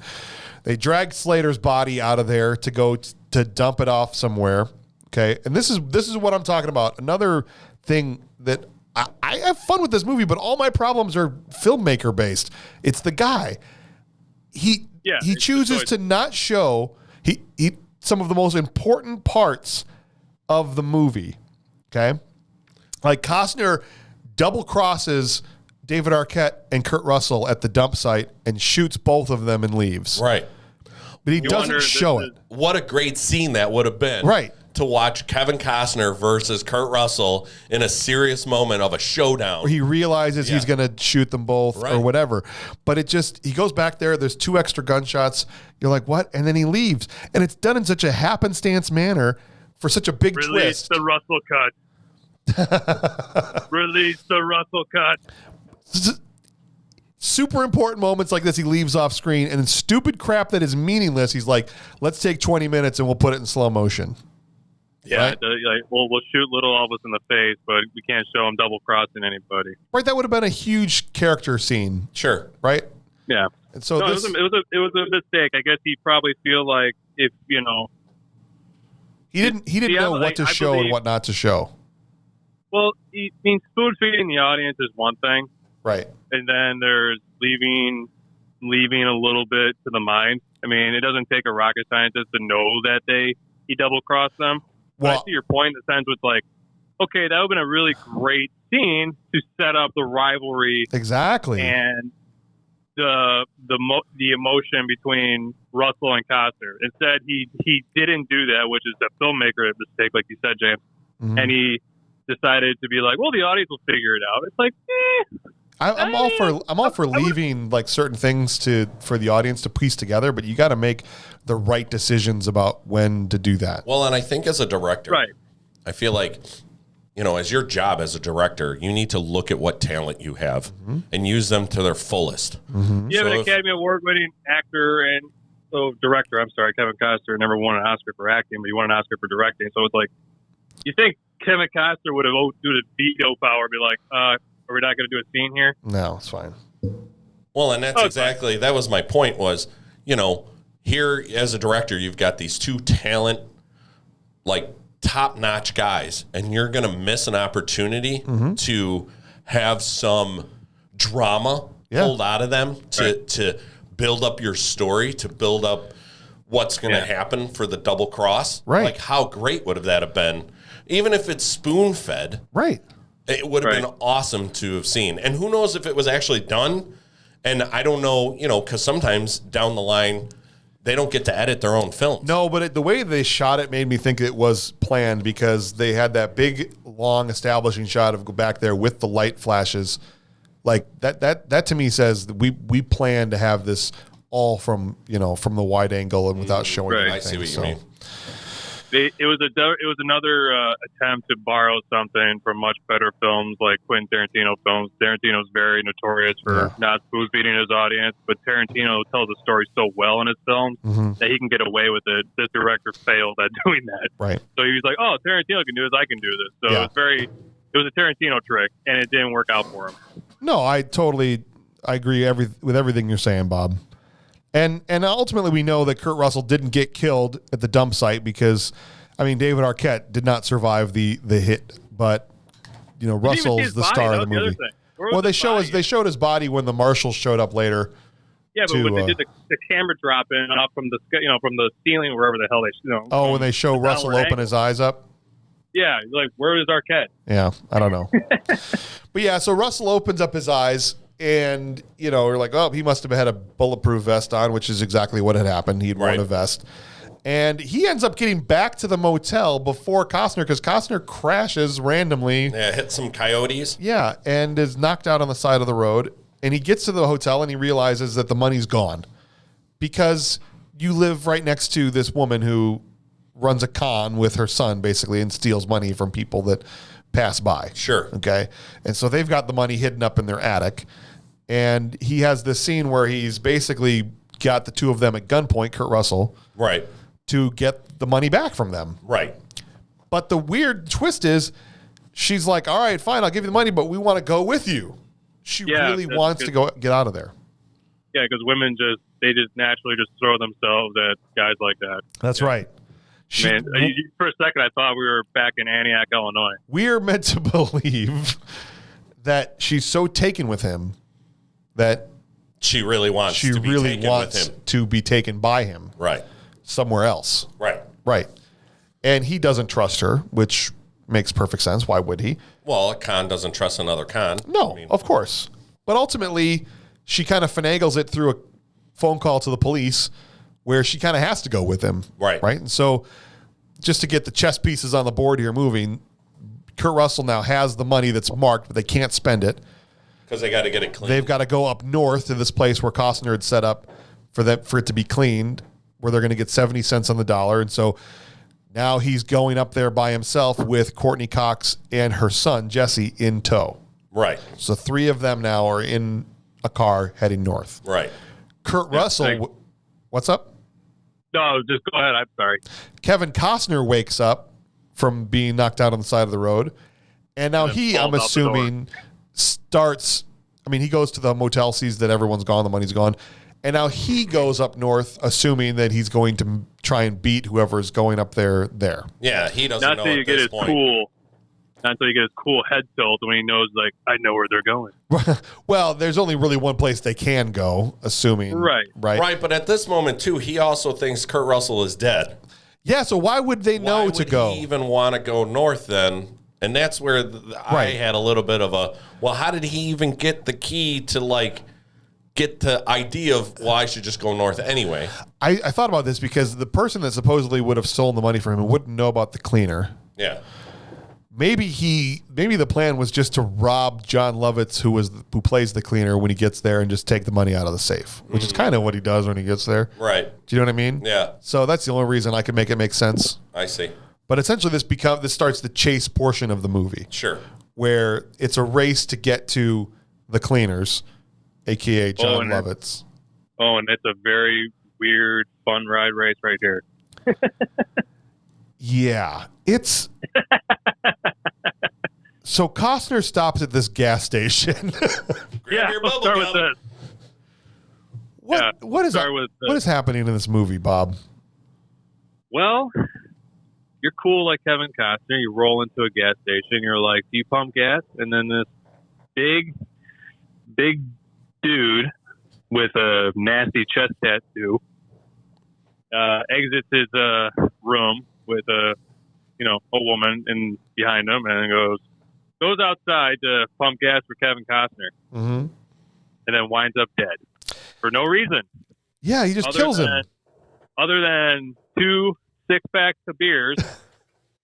they drag Slater's body out of there to go to dump it off somewhere. Okay, and this is what I'm talking about. Another thing that. I have fun with this movie, but all my problems are filmmaker based. It's the guy. He chooses to not show some of the most important parts of the movie. Okay. Like Costner double crosses David Arquette and Kurt Russell at the dump site and shoots both of them and leaves. Right. But he doesn't show it. What a great scene that would have been. Right. To watch Kevin Costner versus Kurt Russell in a serious moment of a showdown. Where he realizes he's going to shoot them both or whatever. But he goes back there. There's 2 extra gunshots. You're like, what? And then he leaves. And it's done in such a happenstance manner for such a big twist. Release the Russell cut. Release the Russell cut. Super important moments like this, he leaves off screen. And then stupid crap that is meaningless, he's like, let's take 20 minutes and we'll put it in slow motion. Yeah, right? We'll shoot little Elvis in the face, but we can't show him double crossing anybody. Right, that would have been a huge character scene. Sure, right? Yeah. And so it was a mistake. I guess he probably feel like if he didn't know what to show and what not to show. Well, spoon feeding the audience is one thing, right? And then there's leaving a little bit to the mind. I mean, it doesn't take a rocket scientist to know that he double crossed them. Well, I see your point in the sense it's like, okay, that would have been a really great scene to set up the rivalry. Exactly. And the emotion between Russell and Costner. Instead, he didn't do that, which is a filmmaker mistake, like you said, James. Mm-hmm. And he decided to be like, well, the audience will figure it out. It's like, I'm all for leaving like certain things for the audience to piece together, but you got to make the right decisions about when to do that. Well, and I think as a director, right, I feel like, as your job as a director, you need to look at what talent you have and use them to their fullest. Mm-hmm. You have an Academy Award-winning actor and director. I'm sorry, Kevin Costner never won an Oscar for acting, but he won an Oscar for directing. So it's like, you think Kevin Costner would have due to veto power be like, are we not going to do a scene here? No, it's fine. Well, and that's that was my point was, here as a director, you've got these 2 talent, like top-notch guys, and you're going to miss an opportunity to have some drama pulled out of them to build up your story, to build up what's going to happen for the double cross. Right. Like, how great would that have been? Even if it's spoon-fed. Right. It would have been awesome to have seen. And who knows if it was actually done. And I don't know, because sometimes down the line, they don't get to edit their own films. No, but the way they shot it made me think it was planned because they had that big, long establishing shot of go back there with the light flashes. Like that to me says that we plan to have this all from the wide angle and without showing anything. I see what you mean. It was another attempt to borrow something from much better films like Quentin Tarantino films. Tarantino's very notorious for not spoon feeding his audience, but Tarantino tells a story so well in his films that he can get away with it. This director failed at doing that. Right. So he was like, "Oh, Tarantino can do this. I can do this." So it was a Tarantino trick, and it didn't work out for him. No, I agree with everything you're saying, Bob. And ultimately, we know that Kurt Russell didn't get killed at the dump site because, David Arquette did not survive the hit. But Russell's the star of the movie. Well, they showed his body when the Marshals showed up later. Yeah, but when they did the camera drop in off from the ceiling, wherever the hell they when they show Russell open his eyes up. Yeah, like where is Arquette? Yeah, I don't know. But yeah, so Russell opens up his eyes. And, we're like, oh, he must have had a bulletproof vest on, which is exactly what had happened. He'd worn a vest. And he ends up getting back to the motel before Costner because Costner crashes randomly. Yeah, hit some coyotes. Yeah, and is knocked out on the side of the road. And he gets to the hotel and he realizes that the money's gone because you live right next to this woman who runs a con with her son, basically, and steals money from people that pass by. Sure. Okay. And so they've got the money hidden up in their attic. And he has this scene where he's basically got the 2 of them at gunpoint, Kurt Russell. Right. To get the money back from them. Right. But the weird twist is she's like, all right, fine, I'll give you the money, but we want to go with you. She really wants to get out of there. Yeah, because women they naturally throw themselves at guys like that. That's right. Man, for a second, I thought we were back in Antioch, Illinois. We're meant to believe that she's so taken with him that she really wants to be taken by him. Right. Somewhere else. Right. Right. and he doesn't trust her, which makes perfect sense. Why would he? Well, a con doesn't trust another con. No, of course. But ultimately, she kind of finagles it through a phone call to the police where she kind of has to go with him. Right. Right. And so just to get the chess pieces on the board here moving, Kurt Russell now has the money that's marked, but they can't spend it. Because they got to get it clean. They've got to go up north to this place where Costner had set up for it to be cleaned, where they're going to get 70 cents on the dollar. And so now he's going up there by himself with Courtney Cox and her son, Jesse, in tow. Right. So 3 of them now are in a car heading north. Right. Kurt Russell, what's up? No, just go ahead. I'm sorry. Kevin Costner wakes up from being knocked out on the side of the road. And now he, I'm assuming, he goes to the motel, sees that everyone's gone, the money's gone. And now he goes up north, assuming that he's going to try and beat whoever's going up there. Yeah, he doesn't Not know until you at get this his point. not until you get his cool head tilt when he knows, like, I know where they're going. Well, there's only really one place they can go, assuming. Right. Right, but at this moment, too, he also thinks Kurt Russell is dead. Yeah, so why would they know to go? Why would he even want to go north then? And that's where I had a little bit of a, well, how did he even get the key to, like, get the idea of, well, I should just go north anyway? I thought about this because the person that supposedly would have stolen the money from him wouldn't know about the cleaner. Yeah. Maybe the plan was just to rob John Lovitz, who plays the cleaner, when he gets there and just take the money out of the safe, which is kind of what he does when he gets there. Right. Do you know what I mean? Yeah. So that's the only reason I could make it make sense. I see. But essentially this starts the chase portion of the movie. Sure. Where it's a race to get to the cleaners, a.k.a. John Lovitz. And it's a very weird, fun ride race right here. Yeah. It's... So Costner stops at this gas station. Yeah, we'll start with this. What is happening in this movie, Bob? Well, you're cool like Kevin Costner. You roll into a gas station. You're like, do you pump gas? And then this big dude with a nasty chest tattoo exits his room with a woman behind him and goes outside to pump gas for Kevin Costner. Mm-hmm. And then winds up dead for no reason. Yeah, he just kills him. Other than 2 6-packs of beers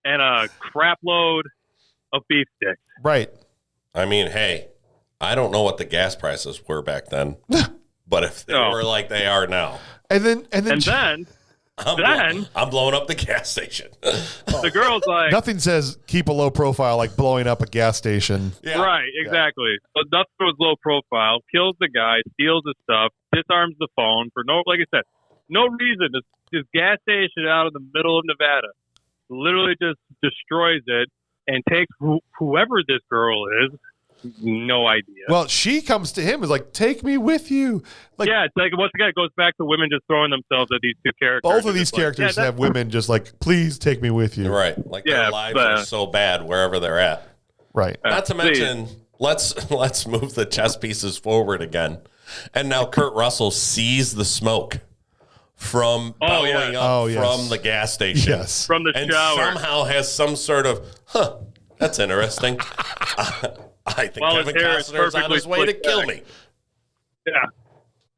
and a crap load of beef sticks. Right. I mean, hey, I don't know what the gas prices were back then, but if they were like they are now. And then I'm blowing up the gas station. The girl's like... Nothing says keep a low profile like blowing up a gas station. Yeah. Right, exactly. So nothing was low profile, kills the guy, steals his stuff, disarms the phone for like I said, no reason. This gas station out in the middle of Nevada literally just destroys it and takes whoever this girl is. No idea. Well, she comes to him is like, take me with you. Like, yeah, it's like once again, it goes back to women just throwing themselves at these 2 characters. Both of these characters have women just like, please take me with you. Right. Like their lives are so bad wherever they're at. Right. Not to mention, let's move the chess pieces forward again. And now Kurt Russell sees the smoke from bellowing up from the gas station. Yes. From the shower. And somehow has some sort of, that's interesting. I think Kevin Costner's on his way to kill me. Yeah.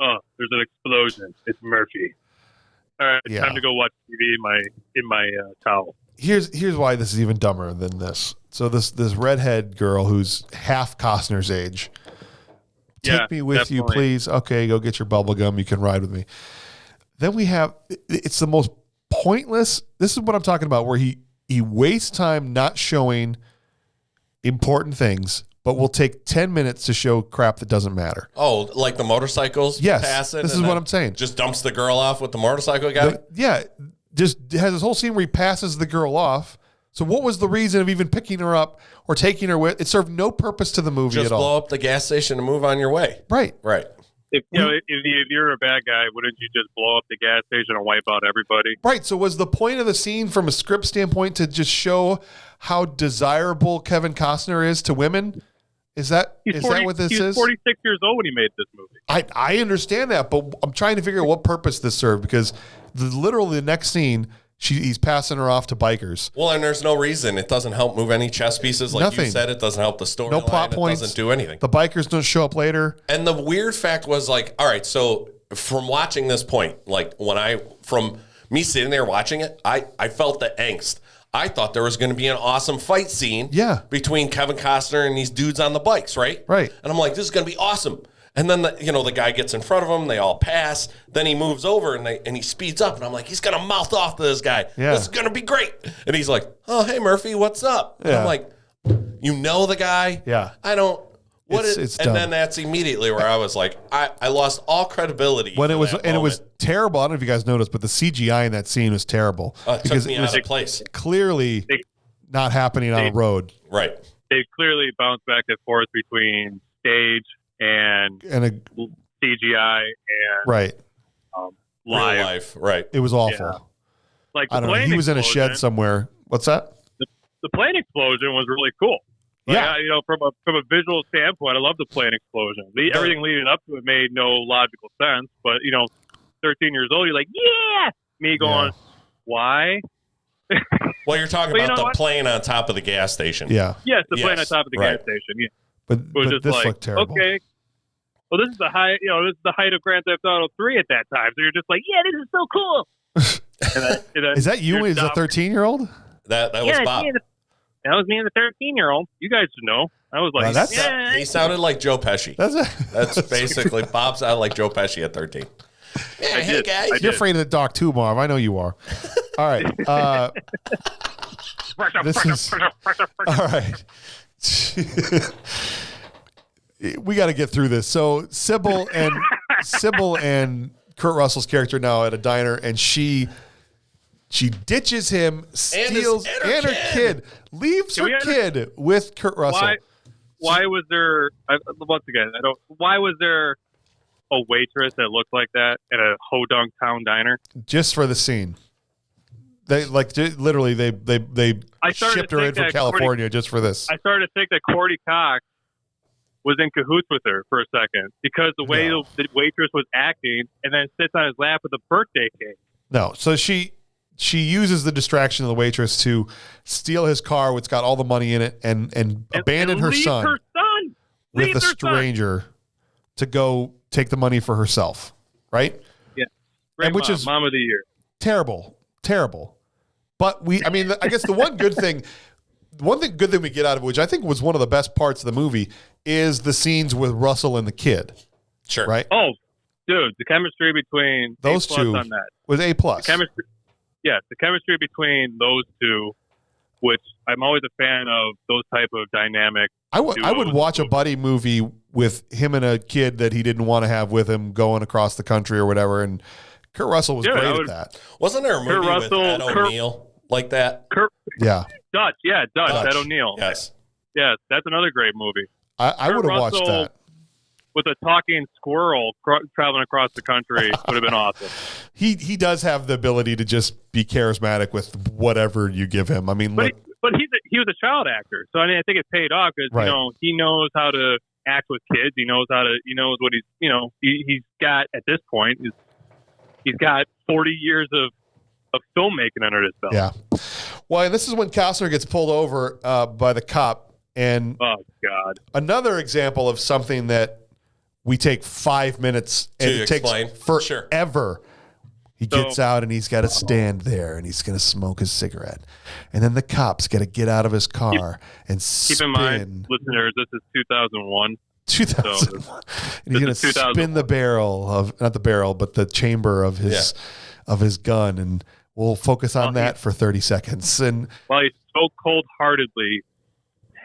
Oh, there's an explosion. It's Murphy. All right, it's time to go watch TV in my towel. Here's why this is even dumber than this. So this redhead girl who's half Costner's age. Take me with you, please. Okay, go get your bubble gum. You can ride with me. Then we have, it's the most pointless. This is what I'm talking about, where he wastes time not showing important things, but will take 10 minutes to show crap that doesn't matter. Oh, like the motorcycles? Yes. Passing this is what I'm saying. Just dumps the girl off with the motorcycle guy? Just has this whole scene where he passes the girl off. So what was the reason of even picking her up or taking her with? It served no purpose to the movie at all. Just blow up the gas station and move on your way. Right. If you're a bad guy, wouldn't you just blow up the gas station and wipe out everybody? Right. So was the point of the scene from a script standpoint to just show how desirable Kevin Costner is to women? Is that what this is? He was 46 years old when he made this movie. I understand that, but I'm trying to figure out what purpose this served, because literally the next scene, He's passing her off to bikers. Well, and there's no reason. It doesn't help move any chess pieces. Like Nothing. you said, it doesn't help the story. No plot points. It doesn't do anything. The bikers don't show up later. And the weird fact was like, all right, so from watching this point, like from me sitting there watching it, I felt the angst. I thought there was going to be an awesome fight scene between Kevin Costner and these dudes on the bikes, right? Right. And I'm like, this is going to be awesome. And then the guy gets in front of him, they all pass. Then he moves over and he speeds up, and I'm like, he's gonna mouth off to this guy. Yeah. This is gonna be great. And he's like, oh, hey Murphy, what's up? And I'm like, you know the guy? Yeah. I don't. It's and dumb. then that's immediately where I was like, I lost all credibility. When it was terrible. I don't know if you guys noticed, but the CGI in that scene was terrible because it was out of place. Clearly not happening on a road. Right. They clearly bounced back and forth between stage and CGI and right. Live. Right. It was awful. Yeah. Like I don't know. He was in a shed somewhere. What's that? The plane explosion was really cool. Like, from a visual standpoint, I love the plane explosion. Everything leading up to it made no logical sense. But 13 years old, you're like, yeah. Me going, why? Well, you're talking about the plane on top of the gas station. Yeah. Yes, the plane on top of the gas station. Yeah. But this looked terrible. Okay. Well, this is the height. This is the height of Grand Theft Auto 3 at that time. So you're just like, yeah, this is so cool. Is that you as a 13-year-old? That was Bob. That was me and the 13-year-old. You guys should know. I was like, he sounded like Joe Pesci. That's basically Bob sounded like Joe Pesci at 13. Yeah, hey guys, you're afraid of the dark too, Marv. I know you are. All right. This is all right. We got to get through this. So Sybil and Kurt Russell's character now at a diner, and she ditches him, steals and her kid, leaves her kid with Kurt Russell. Why was there? Once again, why was there a waitress that looked like that at a Hodunk Town diner? Just for the scene. They literally shipped her in from California just for this. I started to think that Courtney Cox was in cahoots with her for a second because the way the waitress was acting, and then sits on his lap with a birthday cake. No, so she uses the distraction of the waitress to steal his car, which got all the money in it, and abandon her son with a stranger to go take the money for herself, right? Yeah, which is mom of the year. Terrible. But I guess the one good thing we get out of it, which I think was one of the best parts of the movie, is the scenes with Russell and the kid. Sure. Right? Oh, dude, the chemistry between those two on that was A+. The chemistry between those two, which I'm always a fan of those type of dynamic. I would watch a buddy movie with him and a kid that he didn't want to have with him going across the country or whatever, and Kurt Russell was great at that. Wasn't there a movie with Ed O'Neill like that? Dutch, Ed O'Neill. Yes, that's another great movie. I would have watched that. With a talking squirrel traveling across the country would have been awesome. He does have the ability to just be charismatic with whatever you give him. I mean, but he was a child actor, so I think it paid off because he knows how to act with kids. He knows what he's got at this point. He's got 40 years of filmmaking under his belt. Yeah. Well, and this is when Costner gets pulled over by the cop. And oh God, another example of something that we take 5 minutes and it takes forever. He gets out and he's got to stand there and he's going to smoke his cigarette. And then the cop's got to get out of his car and spin. Keep in mind, listeners, this is 2001. 2001. So and he's going to spin the barrel not the barrel, but the chamber of his gun. And we'll focus on that for 30 seconds. And while he's so cold-heartedly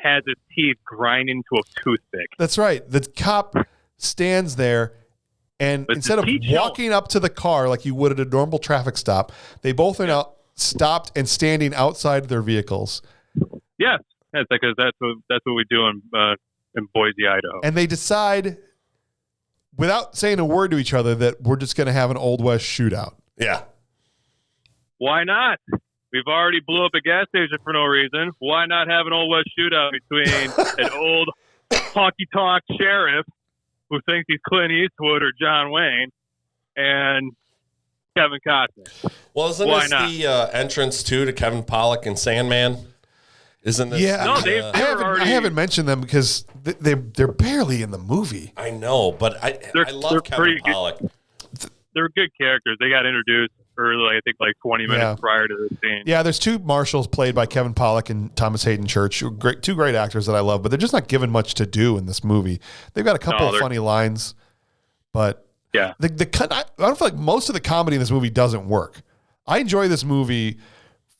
has his teeth grind into a toothpick. That's right. The cop stands there, and instead of walking up to the car like you would at a normal traffic stop, they both are now stopped and standing outside their vehicles. Yes, because that's what we do in Boise, Idaho. And they decide, without saying a word to each other, that we're just going to have an Old West shootout. Yeah. Why not? We've already blew up a gas station for no reason. Why not have an Old West shootout between an old honky-tonk sheriff who thinks he's Clint Eastwood or John Wayne and Kevin Costner. Well, isn't Why this not? the entrance too to Kevin Pollak and Sandman? Isn't this? Yeah, No, the, I haven't mentioned them because they're barely in the movie. I know, but I They're love Kevin pretty good. Pollak. They're good characters. They got introduced early, I think, like 20 minutes prior to the scene. Yeah, there's two marshals played by Kevin Pollak and Thomas Hayden Church, two great actors that I love, but they're just not given much to do in this movie. They've got a couple of funny lines, but Yeah. I don't feel like most of the comedy in this movie doesn't work. I enjoy this movie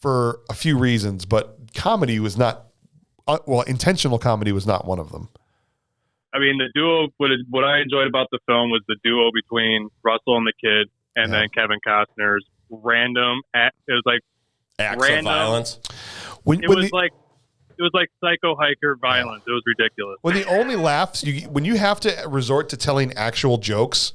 for a few reasons, but comedy was not, intentional comedy was not one of them. I mean, the duo, what I enjoyed about the film was the duo between Russell and the kid, and then Kevin Costner's random. It was like Acts random of violence. It was like psycho hiker violence. It was ridiculous. When the only laughs, when you have to resort to telling actual jokes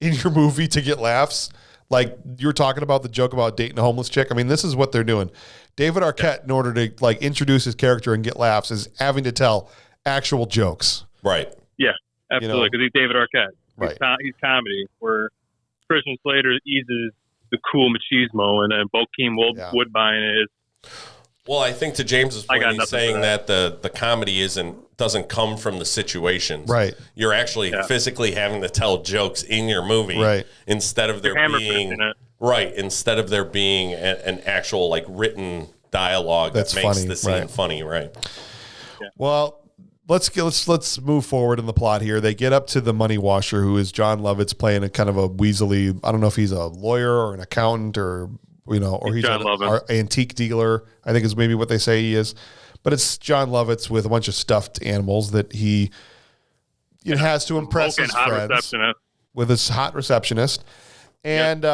in your movie to get laughs, like you were talking about the joke about dating a homeless chick. I mean, this is what they're doing. David Arquette, in order to like introduce his character and get laughs, is having to tell actual jokes. Right. Yeah, absolutely. Because he's David Arquette. Right. He's comedy. Where Christian Slater eases the cool machismo, and then Bokeem Woodbine is. Well, I think to James's point, he's saying that the comedy doesn't come from the situations. Right. You're actually physically having to tell jokes in your movie. Right. Instead of there being instead of there being an actual like written dialogue that makes the scene funny. Right. Yeah. Well, let's move forward in the plot here. They get up to the money washer, who is John Lovitz, playing a kind of a weaselly. I don't know if he's a lawyer or an accountant or he's an antique dealer, I think is maybe what they say he is. But it's John Lovitz with a bunch of stuffed animals that he has to impress his friends with his hot receptionist. And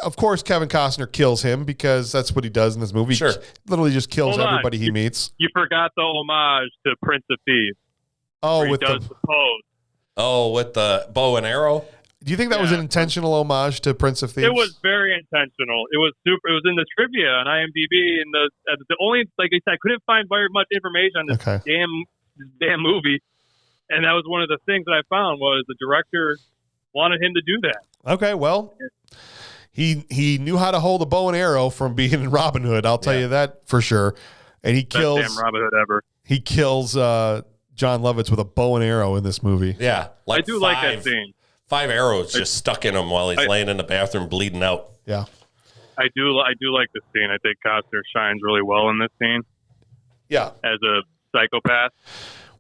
of course, Kevin Costner kills him because that's what he does in this movie. Sure. He literally just kills everybody he meets. You forgot the homage to Prince of Thieves. Oh, with the pose. Oh, with the bow and arrow? Do you think that was an intentional homage to Prince of Thieves? It was very intentional. It was super. It was in the trivia on IMDb, and the only, like I said, I couldn't find very much information on this damn movie, and that was one of the things that I found was the director wanted him to do that. Okay, well, he knew how to hold a bow and arrow from being in Robin Hood. I'll tell you that for sure. And he kills best damn Robin Hood ever. He kills John Lovitz with a bow and arrow in this movie. Yeah, I do like that scene. 5 arrows just stuck in him while he's laying in the bathroom bleeding out. Yeah. I do like this scene. I think Costner shines really well in this scene. Yeah. As a psychopath.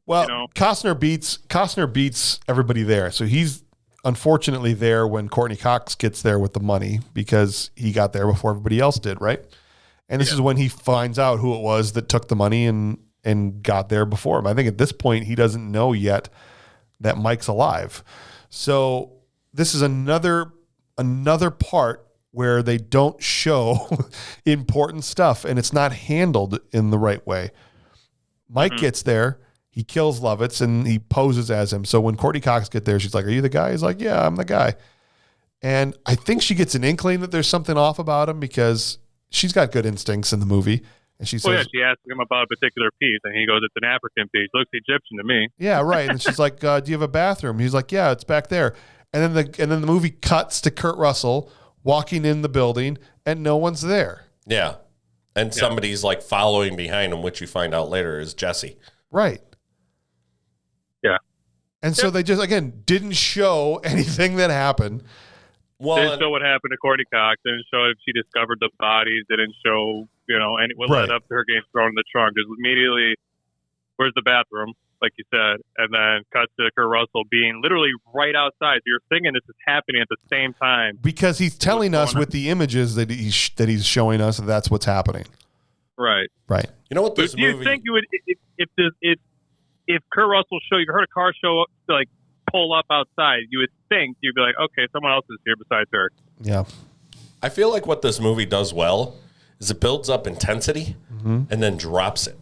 Well, Costner beats everybody there. So he's unfortunately there when Courtney Cox gets there with the money because he got there before everybody else did, right? And this is when he finds out who it was that took the money and got there before him. I think at this point he doesn't know yet that Mike's alive. So this is another part where they don't show important stuff and it's not handled in the right way. Mike gets there, he kills Lovitz and he poses as him. So when Courtney Cox gets there, she's like, "Are you the guy?" He's like, "Yeah, I'm the guy." And I think she gets an inkling that there's something off about him because she's got good instincts in the movie. And she says, she asked him about a particular piece, and he goes, "It's an African piece. Looks Egyptian to me." Yeah, right. And she's like, "Do you have a bathroom?" He's like, "Yeah, it's back there." And then the movie cuts to Kurt Russell walking in the building, and no one's there. Yeah, and somebody's like following behind him, which you find out later is Jesse. Right. Yeah. And so they just didn't show anything that happened. Well, didn't show what happened to Courtney Cox. Didn't show if she discovered the bodies. Didn't show, and what led up to her getting thrown in the trunk. Just immediately, where's the bathroom, like you said, and then cuts to Kurt Russell being literally right outside. So you're thinking this is happening at the same time because he's telling us with the images that he's showing us that that's what's happening. Right. Right. You know what this movie? Do you think you would if Kurt Russell you heard a car show up, like pull up outside, you would think you'd be like, okay, someone else is here besides her. Yeah. I feel like what this movie does well is it builds up intensity and then drops it.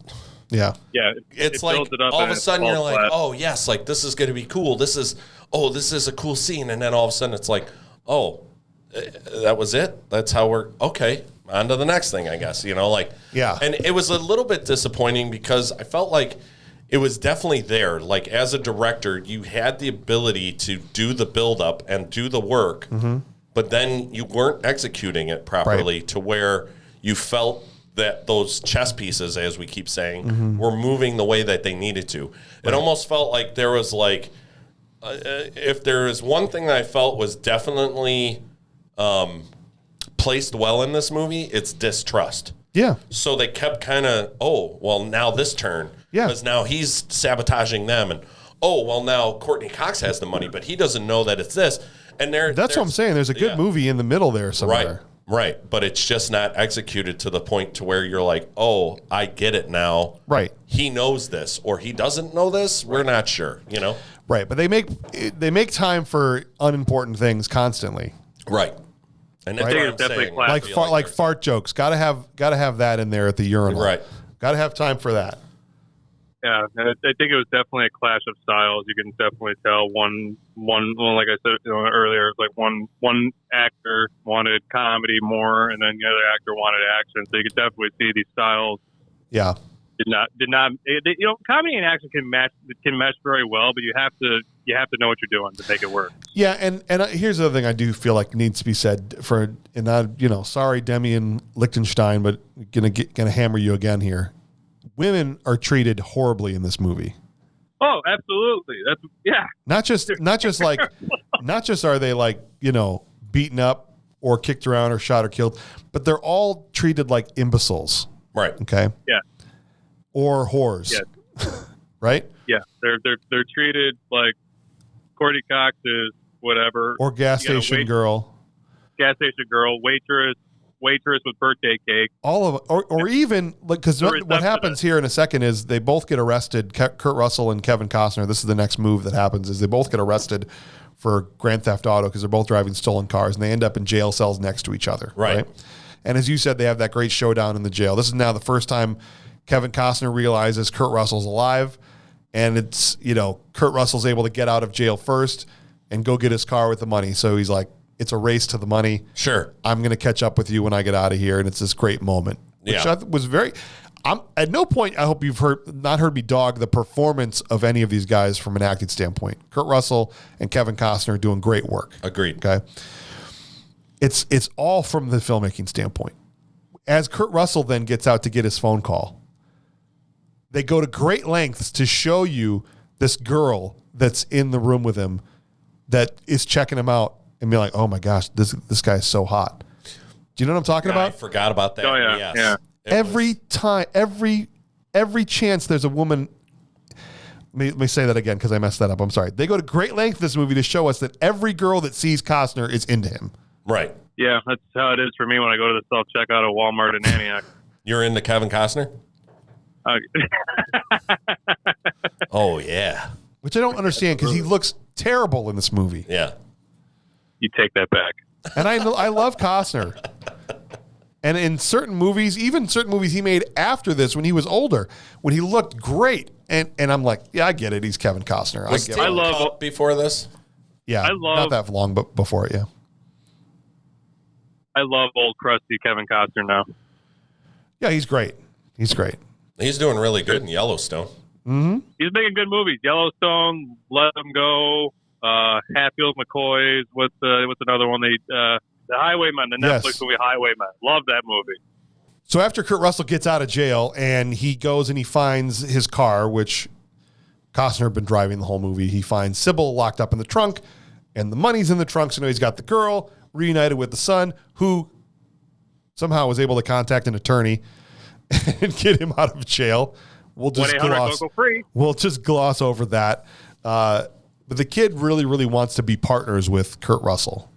Yeah. Yeah. It's like all of a sudden you're like, oh yes, like this is going to be cool. This is a cool scene. And then all of a sudden it's like, oh, that was it. That's how we're okay. On to the next thing, I guess, yeah. And it was a little bit disappointing because I felt like it was definitely there. Like as a director, you had the ability to do the build up and do the work, but then you weren't executing it properly to where you felt that those chess pieces, as we keep saying, were moving the way that they needed to. It almost felt like there was like, if there is one thing that I felt was definitely placed well in this movie, it's distrust. Yeah. So they kept kind of, oh, well, now this turn. Yeah. Because now he's sabotaging them. And, oh, well, now Courtney Cox has the money, but he doesn't know that it's this. And that's what I'm saying. There's a good movie in the middle there somewhere. Right. But it's just not executed to the point to where you're like, oh, I get it now. Right. He knows this or he doesn't know this. We're not sure, you know? Right. But they make time for unimportant things constantly. Right. And that's what I'm saying. Like fart jokes. Gotta have that in there at the urinal. Right. Gotta have time for that. Yeah, and I think it was definitely a clash of styles. You can definitely tell one like I said earlier, like one actor wanted comedy more, and then the other actor wanted action. So you could definitely see these styles. Yeah, did not. Comedy and action can mesh very well, but you have to know what you're doing to make it work. Yeah, and here's the other thing I do feel like needs to be said sorry Demi and Liechtenstein, but gonna hammer you again here. Women are treated horribly in this movie. Oh, absolutely. Not just are they like, beaten up or kicked around or shot or killed, but they're all treated like imbeciles. Right. Okay. Yeah. Or whores. Yeah. Right? Yeah. They're treated like Courtney Cox is whatever. Or gas station girl. Gas station girl, waitress with birthday cake. All of or even because what happens here in a second is they both get arrested. Kurt Russell and Kevin Costner. This is the next move that happens is they both get arrested for Grand Theft Auto because they're both driving stolen cars and they end up in jail cells next to each other. Right. And as you said, they have that great showdown in the jail. This is now the first time Kevin Costner realizes Kurt Russell's alive, and it's Kurt Russell's able to get out of jail first and go get his car with the money. So he's like, it's a race to the money. Sure. I'm going to catch up with you when I get out of here. And it's this great moment, which I was at no point, I hope you've not heard me dog the performance of any of these guys from an acting standpoint. Kurt Russell and Kevin Costner are doing great work. Agreed. Okay. It's all from the filmmaking standpoint. As Kurt Russell then gets out to get his phone call, they go to great lengths to show you this girl that's in the room with him that is checking him out. And be like, oh my gosh, this guy is so hot. Do you know what I'm talking about? I forgot about that. Oh yeah, yes. yeah. Every chance there's a woman. Let me say that again because I messed that up. I'm sorry. They go to great length this movie to show us that every girl that sees Costner is into him. Right. Yeah, that's how it is for me when I go to the self checkout at Walmart in Antioch. You're into Kevin Costner? Oh yeah. Which I don't understand because he looks terrible in this movie. Yeah. You take that back. And I love Costner. And in certain movies, even certain movies he made after this when he was older, when he looked great. And I'm like, yeah, I get it. He's Kevin Costner. I love before this. Yeah, not that long, but before it, yeah. I love old crusty Kevin Costner now. Yeah, he's great. He's great. He's doing really good in Yellowstone. Mm-hmm. He's making good movies. Yellowstone, Let Him Go. Hatfield McCoy's. What's another one? The Highwayman, the Netflix movie Highwayman. Love that movie. So after Kurt Russell gets out of jail and he goes and he finds his car, which Costner had been driving the whole movie, he finds Sybil locked up in the trunk, and the money's in the trunk. So now he's got the girl reunited with the son, who somehow was able to contact an attorney and get him out of jail. We'll just gloss over that. But the kid really, really wants to be partners with Kurt Russell.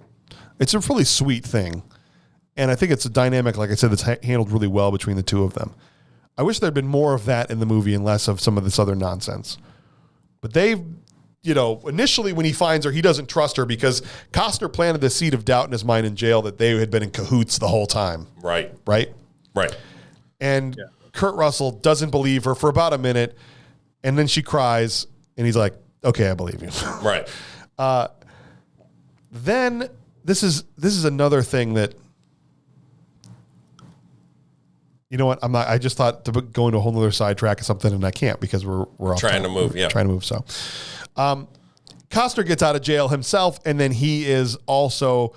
It's a really sweet thing. And I think it's a dynamic, like I said, that's handled really well between the two of them. I wish there'd been more of that in the movie and less of some of this other nonsense. But they've, initially when he finds her, he doesn't trust her because Costner planted the seed of doubt in his mind in jail that they had been in cahoots the whole time. Right. Right? Right. And Kurt Russell doesn't believe her for about a minute, and then she cries, and he's like, okay, I believe you. Right. Then this is another thing that, you know what? I just thought to go into a whole other sidetrack of something, and I can't because we're off trying to move. Yeah, trying to move. So, Costner gets out of jail himself, and then he is also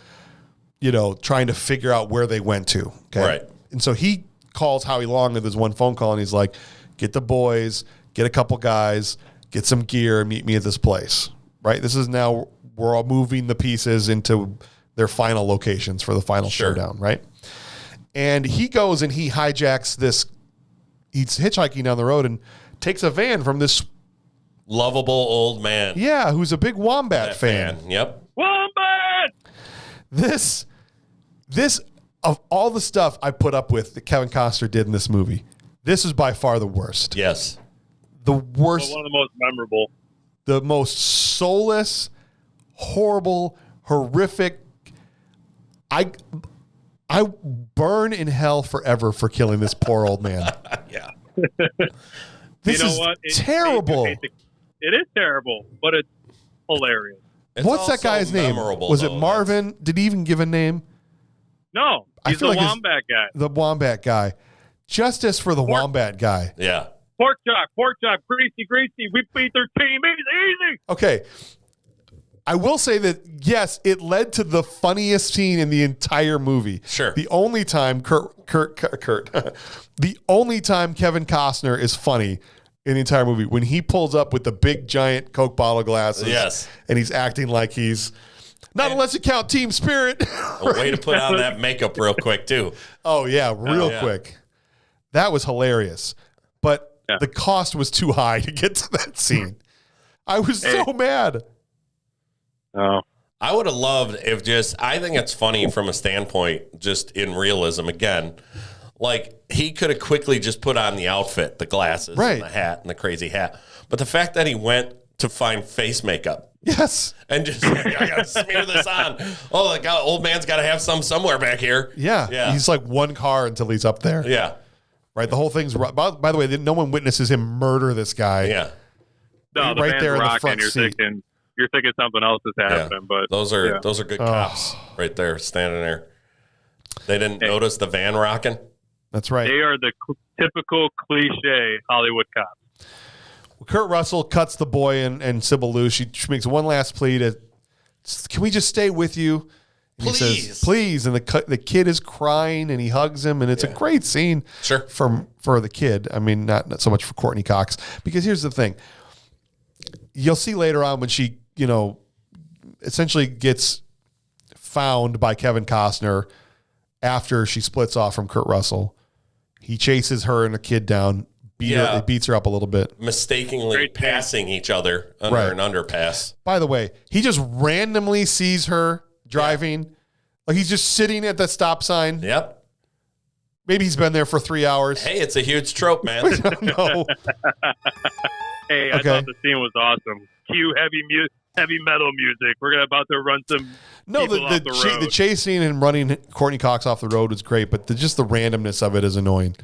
trying to figure out where they went to. Okay. Right. And so he calls Howie Long with his one phone call, and he's like, get the boys, get a couple guys, get some gear, and meet me at this place. Right? This is now, we're all moving the pieces into their final locations for the final showdown, right? And he goes and he hijacks this, he's hitchhiking down the road and takes a van from this lovable old man. Yeah, who's a big Wombat fan. Yep. Wombat! This of all the stuff I put up with that Kevin Costner did in this movie, this is by far the worst. Yes. The worst. One of the most memorable. The most soulless, horrible, horrific. I burn in hell forever for killing this poor old man. Yeah. This is terrible. It is terrible, but it's hilarious. It's What's that guy's name? Was it Marvin? Did he even give a name? No, he's the Wombat guy. The Wombat guy. Justice for the Wombat guy. Yeah. Pork chop, greasy. We beat their team easy. Okay. I will say that, yes, it led to the funniest scene in the entire movie. Sure. The only time the only time Kevin Costner is funny in the entire movie, when he pulls up with the big giant Coke bottle glasses. Yes. And he's acting like he's, not unless you count Team Spirit. A way to put on that makeup real quick, too. Oh, yeah, real quick. That was hilarious. But the cost was too high to get to that scene. I was so mad. Oh. I would have loved if I think it's funny from a standpoint, just in realism again. Like, he could have quickly just put on the outfit, the glasses, and the hat, and the crazy hat. But the fact that he went to find face makeup. Yes. And just, I got to smear this on. Oh, the old man's got to have some somewhere back here. Yeah. He's like one car until he's up there. Yeah. Right. The whole thing's, by the way, no one witnesses him murder this guy. Yeah. No, the right band's there in the rocking. front seat. You're thinking something else is happening, but those are good cops right there standing there. They didn't notice the van rocking. That's right. They are the typical cliche Hollywood cops. Well, Kurt Russell cuts the boy and Sybil Lou. She makes one last plea to, can we just stay with you? And Please. He says, please. And the kid is crying and he hugs him. And it's a great scene for the kid. I mean, not so much for Courtney Cox. Because here's the thing. You'll see later on when she, essentially gets found by Kevin Costner after she splits off from Kurt Russell. He chases her and the kid down, beats her up a little bit. Mistakenly passing each other under an underpass. By the way, he just randomly sees her driving. Like he's just sitting at the stop sign. Yep. Maybe he's been there for 3 hours. Hey, it's a huge trope, man. No. Hey, I thought the scene was awesome. Cue heavy metal music. We're about to run some people off the road. The chasing and running Courtney Cox off the road was great, but just the randomness of it is annoying.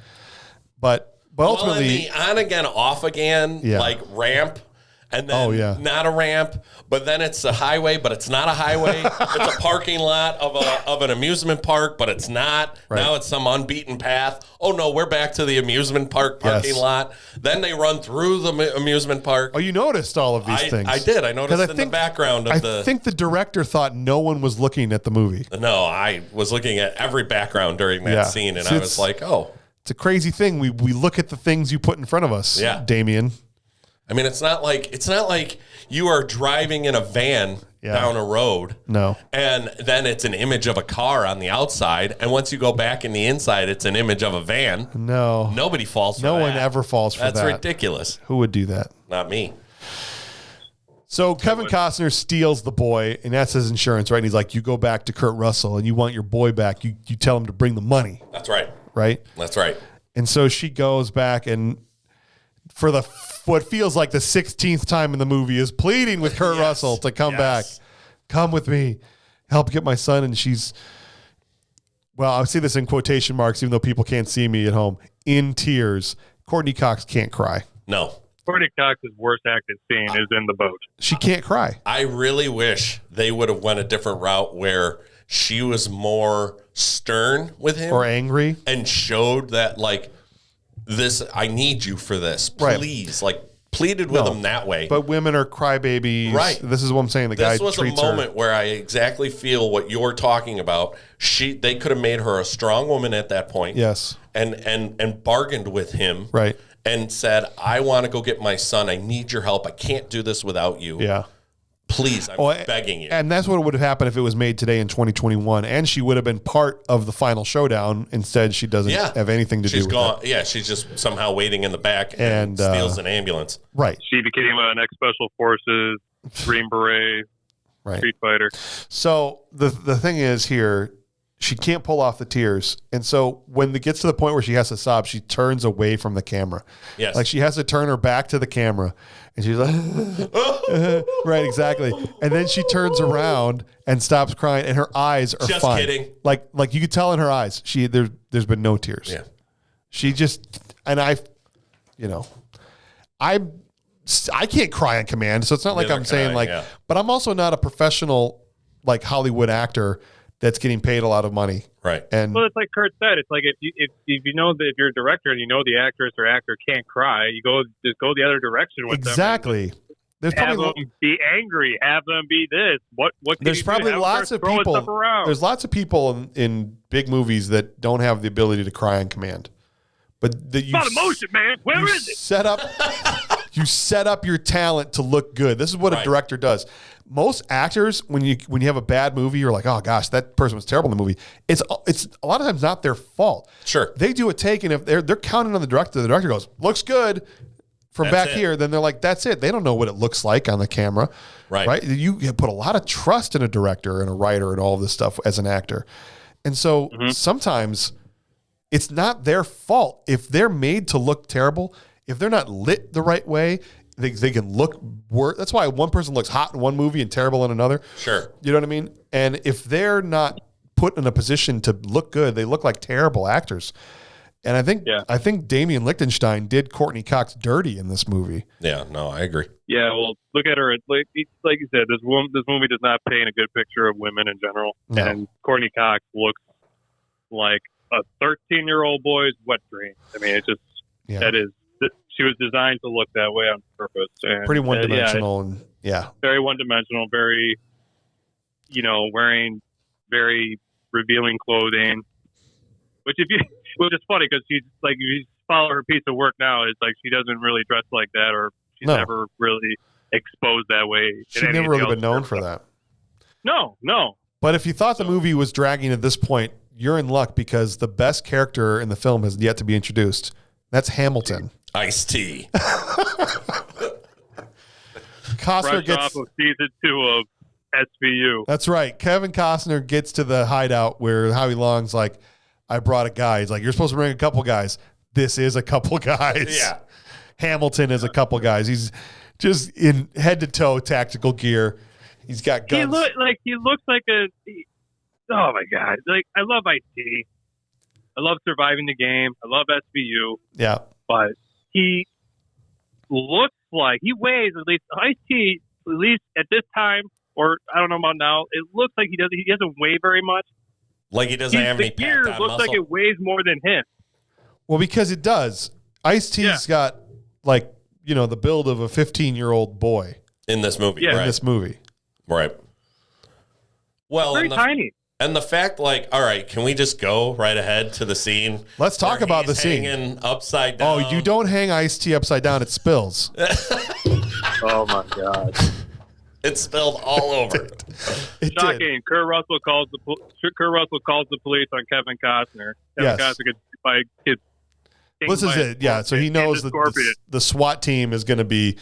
But ultimately, the on again, off again, like ramp, and then not a ramp, but then it's a highway, but it's not a highway. It's a parking lot of an amusement park, but it's not. Right. Now it's some unbeaten path. Oh no, we're back to the amusement park parking lot. Then they run through the amusement park. Oh, you noticed all of these things. I did. I noticed the background of I think the director thought no one was looking at the movie. No, I was looking at every background during that scene, and I was like, oh. It's a crazy thing. We look at the things you put in front of us, Damien. I mean, it's not like you are driving in a van down a road. No. And then it's an image of a car on the outside. And once you go back in the inside, it's an image of a van. No. Nobody falls for that. No one ever falls for that. That's ridiculous. Who would do that? Not me. So Kevin Costner steals the boy, and that's his insurance, right? And he's like, you go back to Kurt Russell, and you want your boy back. You tell him to bring the money. That's right. Right? That's right. And so she goes back and for what feels like the 16th time in the movie is pleading with Kurt Russell to come back. Come with me. Help get my son. And she's, well, I see this in quotation marks, even though people can't see me at home, in tears. Courtney Cox can't cry. No. Courtney Cox's worst acted scene is in the boat. She can't cry. I really wish they would have went a different route where she was more stern with him. Or angry. And showed that, like, this, I need you for this. Please. Like, pleaded with him that way. But women are crybabies. Right. This is what I'm saying. This was a moment where I exactly feel what you're talking about. They could have made her a strong woman at that point. Yes. And bargained with him. Right. And said, I want to go get my son. I need your help. I can't do this without you. Yeah. Please, I'm begging you. And that's what would have happened if it was made today in 2021. And she would have been part of the final showdown. Instead, she doesn't have anything to do with it. Yeah, she's just somehow waiting in the back and steals an ambulance. Right. She became an ex-Special Forces, Green Beret, Street Fighter. So the thing is here, she can't pull off the tears. And so when it gets to the point where she has to sob, she turns away from the camera. Yes. Like she has to turn her back to the camera. And she's like, right, exactly. And then she turns around and stops crying, and her eyes are just fine. Kidding. Like you could tell in her eyes, there's been no tears. Yeah. She just, and I can't cry on command. So it's not like I'm saying but I'm also not a professional like Hollywood actor that's getting paid a lot of money. Right. And well, it's like Kurt said. It's like if you know that if you're a director and you know the actress or actor can't cry, you just go the other direction with them. Exactly. There's have probably them be angry. Have them be this. What? Can there's you probably do? lots of people. There's lots of people in big movies that don't have the ability to cry on command. But you not emotion, man. Where is it? You set up your talent to look good. This is what a director does. Most actors, when you have a bad movie, you're like, oh gosh, that person was terrible in the movie. It's a lot of times not their fault. Sure, they do a take, and if they're counting on the director goes, looks good from back here, then they're like, that's it. They don't know what it looks like on the camera, right? You put a lot of trust in a director and a writer and all of this stuff as an actor, and so sometimes it's not their fault if they're made to look terrible. If they're not lit the right way, they can look worse. That's why one person looks hot in one movie and terrible in another. Sure. You know what I mean? And if they're not put in a position to look good, they look like terrible actors. And I think Damien Lichtenstein did Courtney Cox dirty in this movie. Yeah, no, I agree. Yeah, well, look at her. Like you said, this movie does not paint a good picture of women in general. No. And Courtney Cox looks like a 13-year-old boy's wet dream. I mean, it just that is. She was designed to look that way on purpose. And, pretty one-dimensional and very one-dimensional. Very, wearing very revealing clothing. Which is funny because she's like, if you follow her piece of work now, it's like she doesn't really dress like that, or she's never really exposed that way. She's never really been known for that. No. But if you thought the movie was dragging at this point, you're in luck because the best character in the film has yet to be introduced. That's Hamilton. Ice-T. Costner gets off of season 2 of SVU. That's right. Kevin Costner gets to the hideout where Howie Long's like, I brought a guy. He's like, you're supposed to bring a couple guys. This is a couple guys. Yeah. Hamilton is a couple guys. He's just in head to toe tactical gear. He's got guns. He looks like oh my God. Like, I love Ice-T. I love Surviving the Game. I love SVU. Yeah. But he looks like he weighs at least Ice-T, at least at this time, or I don't know about now. It looks like he doesn't weigh very much. Like he doesn't have any gear looks muscle. like it weighs more than him. Well, because it does. Ice-T's got the build of a 15-year-old boy in this movie. Yeah. Right. In this movie. Right. Well, very tiny. And the fact, all right, can we just go right ahead to the scene? Let's talk about the scene. Hanging upside down. Oh, you don't hang Ice-T upside down; it spills. Oh my God! It spilled all over. It Shocking. did. Kurt Russell calls the police on Kevin Costner. Kevin Costner gets this is it. Yeah, so he knows that the SWAT team is going to be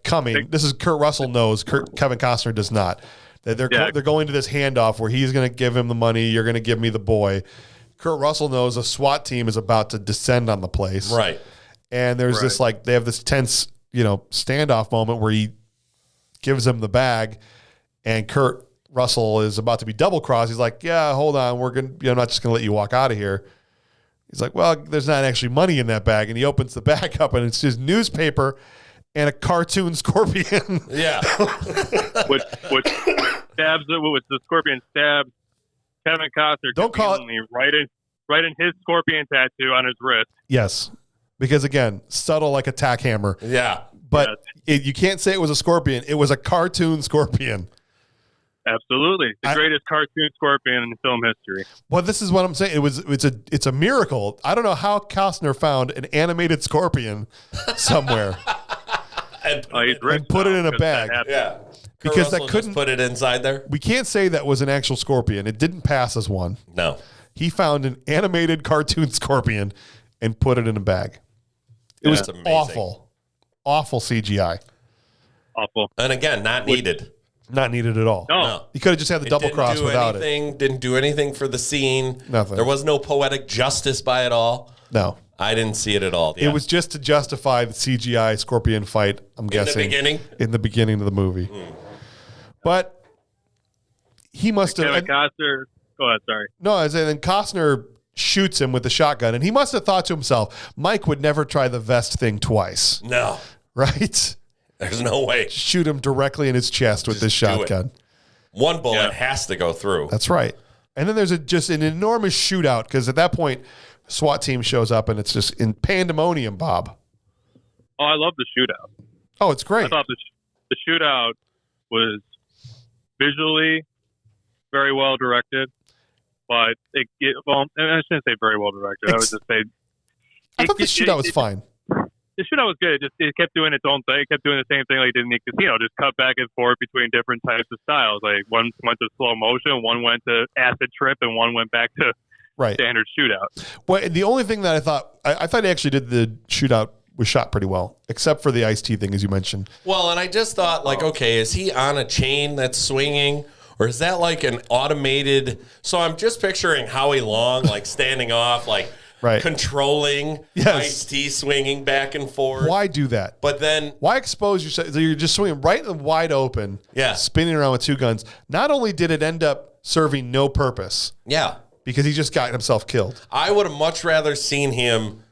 coming. This is Kurt Russell knows. Kevin Costner does not. They're going to this handoff where he's going to give him the money. You're going to give me the boy. Kurt Russell knows a SWAT team is about to descend on the place. Right. And there's this they have this tense, standoff moment where he gives him the bag, and Kurt Russell is about to be double crossed. He's like, "Yeah, hold on, I'm not just going to let you walk out of here." He's like, "Well, there's not actually money in that bag," and he opens the bag up, and it's just newspaper and a cartoon scorpion. Yeah. which stabs it with the scorpion stabs Kevin Costner. Don't call it right in his scorpion tattoo on his wrist. Yes, because again, subtle like a tack hammer. Yeah. But you can't say it was a scorpion. It was a cartoon scorpion. Absolutely. The greatest cartoon scorpion in film history. Well, this is what I'm saying. It's a miracle. I don't know how Costner found an animated scorpion somewhere and put it in a bag. Yeah. Because that couldn't put it inside there. We can't say that was an actual scorpion. It didn't pass as one. No. He found an animated cartoon scorpion and put it in a bag. It was awful. Awful CGI. Awful. And again, not needed. Not needed at all. No. You could have just had the double cross without it. Didn't do anything for the scene. Nothing. There was no poetic justice by it all. No. I didn't see it at all. Yeah. It was just to justify the CGI scorpion fight, I'm guessing. In the beginning of the movie. But he must have... Kevin Costner... Go ahead, sorry. No, and then Costner shoots him with the shotgun, and he must have thought to himself, Mike would never try the vest thing twice. No. Right? There's no way. Shoot him directly in his chest with this shotgun. One bullet has to go through. That's right. And then there's just an enormous shootout, because at that point, SWAT team shows up, and it's just in pandemonium, Bob. Oh, I love the shootout. Oh, it's great. I thought the shootout was visually very well directed, but I shouldn't say very well directed. I would just say I thought the shootout was fine. The shootout was good. It kept doing its own thing. It kept doing the same thing like it did in the casino. Just cut back and forth between different types of styles. Like one went to slow motion, one went to acid trip, and one went back to standard shootout. Well, the only thing that I thought he actually did the shootout was shot pretty well, except for the iced tea thing, as you mentioned. Well, and I just thought, okay, is he on a chain that's swinging? Or is that like an automated? So I'm just picturing Howie Long, standing off, controlling iced tea swinging back and forth. Why do that? But then... Why expose yourself? You're just swinging right and wide open, spinning around with two guns. Not only did it end up serving no purpose. Yeah. Because he just got himself killed. I would have much rather seen him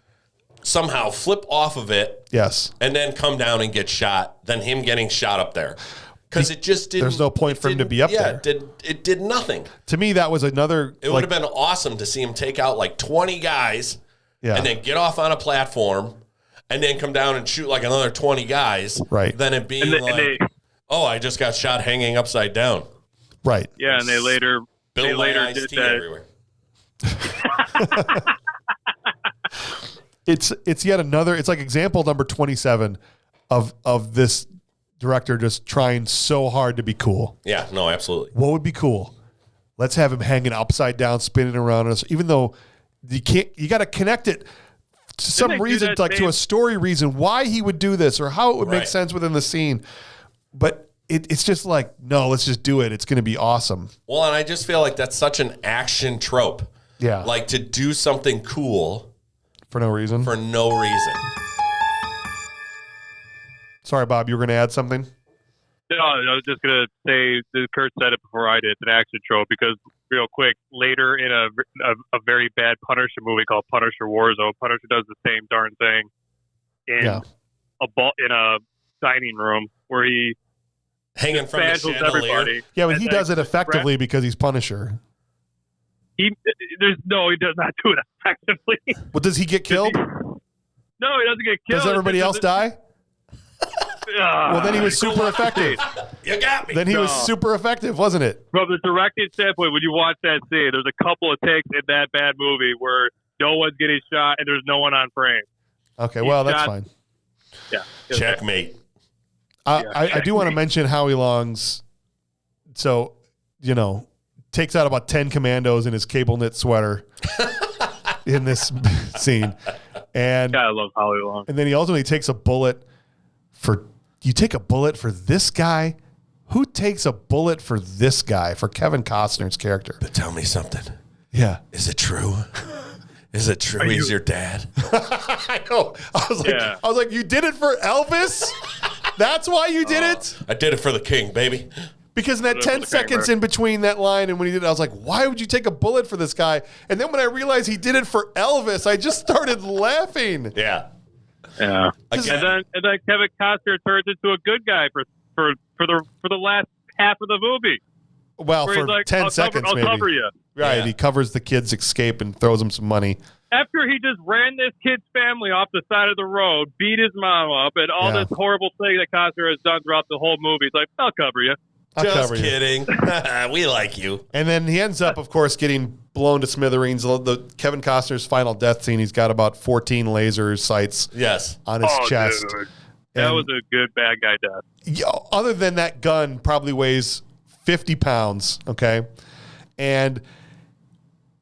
somehow flip off of it. Yes. And then come down and get shot than him getting shot up there. Because it just didn't... There's no point for him to be up there. It did nothing. To me, that was another... It would have been awesome to see him take out 20 guys and then get off on a platform and then come down and shoot another 20 guys. Right. Than it being I just got shot hanging upside down. Right. Yeah, and they later did that. Everywhere. It's yet another... It's like example number 27 of this... director just trying so hard to be cool. Yeah, no, absolutely. What would be cool? Let's have him hanging upside down, spinning around us. Even though you can't, you got to connect it to some reason, to a story reason why he would do this or how it would make sense within the scene. But it's just no, let's just do it. It's going to be awesome. Well, and I just feel like that's such an action trope. Yeah, to do something cool for no reason. For no reason. Sorry, Bob, you were going to add something? No, I was just going to say, Kurt said it before I did, it's an action trope, because real quick, later in a very bad Punisher movie called Punisher Warzone, Punisher does the same darn thing in a dining room where he hanging from the chandelier. Everybody. Yeah, but he does it effectively because he's Punisher. He does not do it effectively. Well, does he get killed? No, he doesn't get killed. Does everybody else die? Well, then he was super effective. You got me. Then he was super effective, wasn't it? From the directing standpoint, when you watch that scene, there's a couple of takes in that bad movie where no one's getting shot and there's no one on frame. Okay, well, that's fine. Yeah. Checkmate. I do want to mention Howie Long's, takes out about 10 commandos in his cable knit sweater in this scene. And I love Howie Long. And then he ultimately takes a bullet you take a bullet for this guy? Who takes a bullet for this guy, for Kevin Costner's character? But tell me something. Yeah. Is it true? Is it true he's your dad? I know. I was like, you did it for Elvis? That's why you did it? I did it for the king, baby. Because in that 10 seconds in between that line and when he did it, I was like, why would you take a bullet for this guy? And then when I realized he did it for Elvis, I just started laughing. Yeah. Yeah, and then Kevin Costner turns into a good guy for the last half of the movie. Well, for 10 seconds, I'll maybe. cover you. Right, he covers the kid's escape and throws him some money. After he just ran this kid's family off the side of the road, beat his mom up, and all this horrible thing that Costner has done throughout the whole movie, it's like, I'll cover you. Just kidding. We like you. And then he ends up, of course, getting blown to smithereens. The Kevin Costner's final death scene, he's got about 14 laser sights on his chest. Dude. That was a good bad guy death. Other than that gun probably weighs 50 pounds, okay? And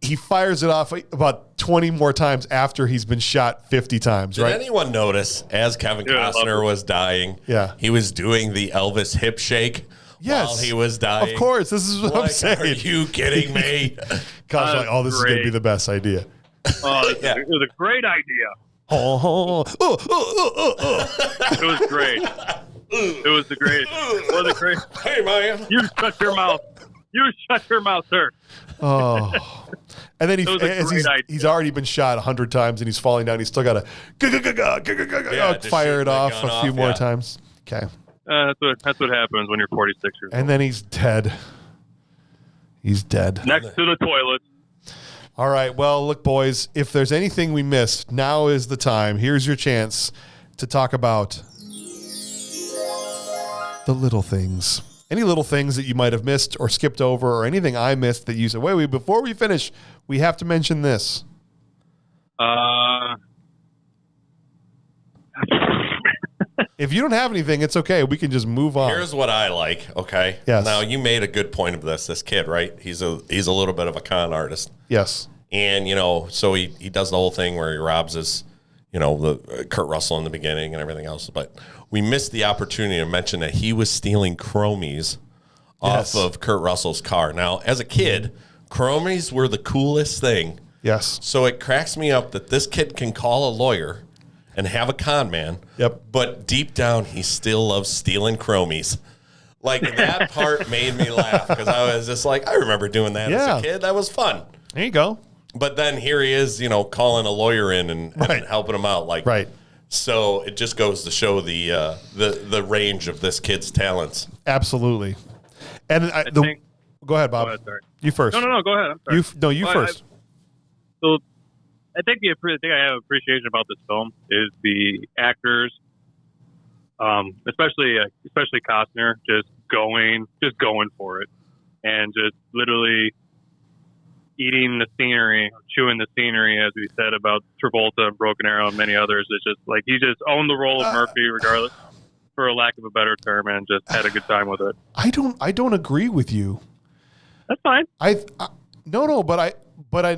he fires it off about 20 more times after he's been shot 50 times, right? Did anyone notice as Kevin Costner was dying, he was doing the Elvis hip shake while he was dying? Of course. This is what I'm saying. Are you kidding me? God's like, this is going to be the best idea. It was a great idea. It was great. It was the greatest. It was great. Hey, man. You shut your mouth. You shut your mouth, sir. Oh. And then he's already been shot 100 times and he's falling down. He's still got to fire it off a few more times. Okay. That's what happens when you're 46 years old. And then he's dead. He's dead. Next to the toilet. All right. Well, look, boys, if there's anything we missed, now is the time. Here's your chance to talk about the little things. Any little things that you might have missed or skipped over, or anything I missed that you said, wait, before we finish, we have to mention this. If you don't have anything, it's okay. We can just move on. Here's what I like, okay? Yes. Now, you made a good point of this kid, right? He's a little bit of a con artist. Yes. And, so he does the whole thing where he robs his, the Kurt Russell in the beginning and everything else. But we missed the opportunity to mention that he was stealing chromies off of Kurt Russell's car. Now, as a kid, chromies were the coolest thing. Yes. So it cracks me up that this kid can call a lawyer and have a con man. Yep. But deep down, he still loves stealing chromies. Like, that part made me laugh because I was just like, I remember doing that as a kid. That was fun. There you go. But then here he is, calling a lawyer in and helping him out. Like, So it just goes to show the range of this kid's talents. Absolutely. And go ahead, Bob. Go ahead, sorry. You first. No, go ahead. I'm sorry. You first. I think the thing I have appreciation about this film is the actors, especially Costner, just going for it, and just literally eating the scenery, chewing the scenery, as we said about Travolta and Broken Arrow and many others. It's just like he just owned the role of Murphy, regardless, for a lack of a better term, and just had a good time with it. I don't agree with you. That's fine. But I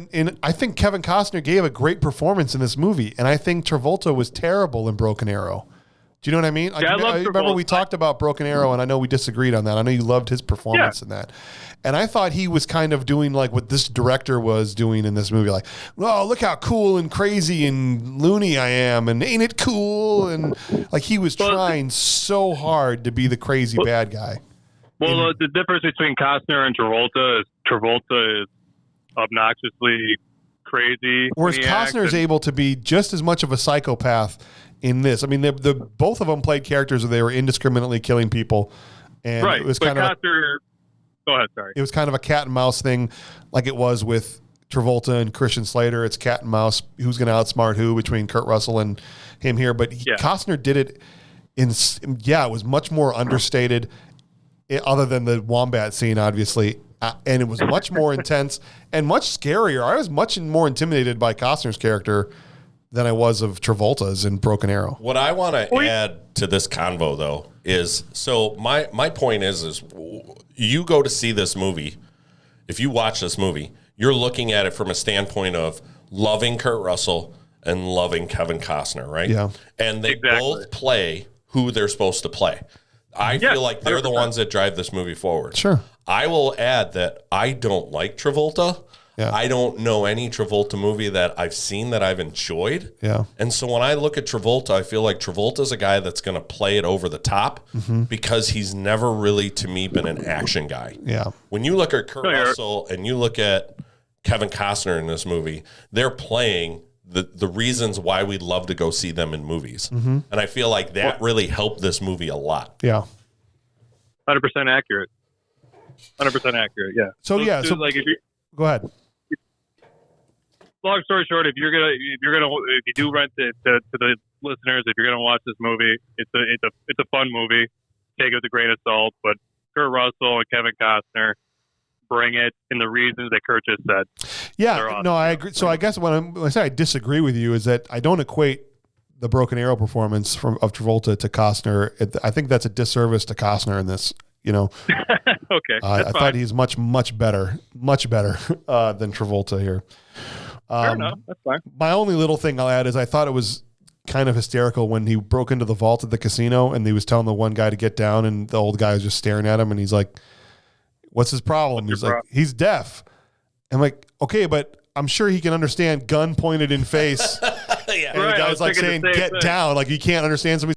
think Kevin Costner gave a great performance in this movie, and I think Travolta was terrible in Broken Arrow. Do you know what I mean? Yeah, I remember we talked about Broken Arrow, and I know we disagreed on that. I know you loved his performance in that. And I thought he was kind of doing like what this director was doing in this movie. Like, oh, look how cool and crazy and loony I am, and ain't it cool? And like he was trying so hard to be the crazy bad guy. Well, the difference between Costner and Travolta is obnoxiously crazy. Whereas Costner is able to be just as much of a psychopath in this. I mean, both of them played characters where they were indiscriminately killing people, and it was kind of Costner. Go ahead, sorry. It was kind of a cat and mouse thing, like it was with Travolta and Christian Slater. It's cat and mouse. Who's going to outsmart who between Kurt Russell and him here? But Costner did it it was much more understated, other than the wombat scene, obviously. And it was much more intense and much scarier. I was much more intimidated by Costner's character than I was of Travolta's in Broken Arrow. What I want to add to this convo, though, is so my point is you go to see this movie. If you watch this movie, you're looking at it from a standpoint of loving Kurt Russell and loving Kevin Costner, right? Yeah. And they both play who they're supposed to play. I feel like they're 100%. The ones that drive this movie forward. Sure. I will add that I don't like Travolta. Yeah. I don't know any Travolta movie that I've seen that I've enjoyed. Yeah. And so when I look at Travolta, I feel like Travolta's a guy that's going to play it over the top because he's never really, to me, been an action guy. Yeah. When you look at Kurt Russell and you look at Kevin Costner in this movie, they're playing the reasons why we'd love to go see them in movies. And I feel like that really helped this movie a lot. Yeah. 100% accurate. 100% accurate, yeah. So like if you go ahead. long story short, if you do rent it to the listeners, if you're gonna watch this movie, it's a fun movie. Take it with a grain of salt, but Kurt Russell and Kevin Costner bring it in the reasons that Kurt just said. Yeah, Awesome. no, I agree. So I guess when I say I disagree with you is that I don't equate the Broken Arrow performance of Travolta to Costner. I think that's a disservice to Costner in this. You know, okay. I thought he's much better than Travolta here. Fair enough. That's fine. My only little thing I'll add is I thought it was kind of hysterical when he broke into the vault at the casino and he was telling the one guy to get down and the old guy was just staring at him and he's like, "What's his problem?" He's like, "He's deaf." I'm like, "Okay, but I'm sure he can understand gun pointed in face." Yeah. And the guy's like saying, "Get down." Like, you can't understand somebody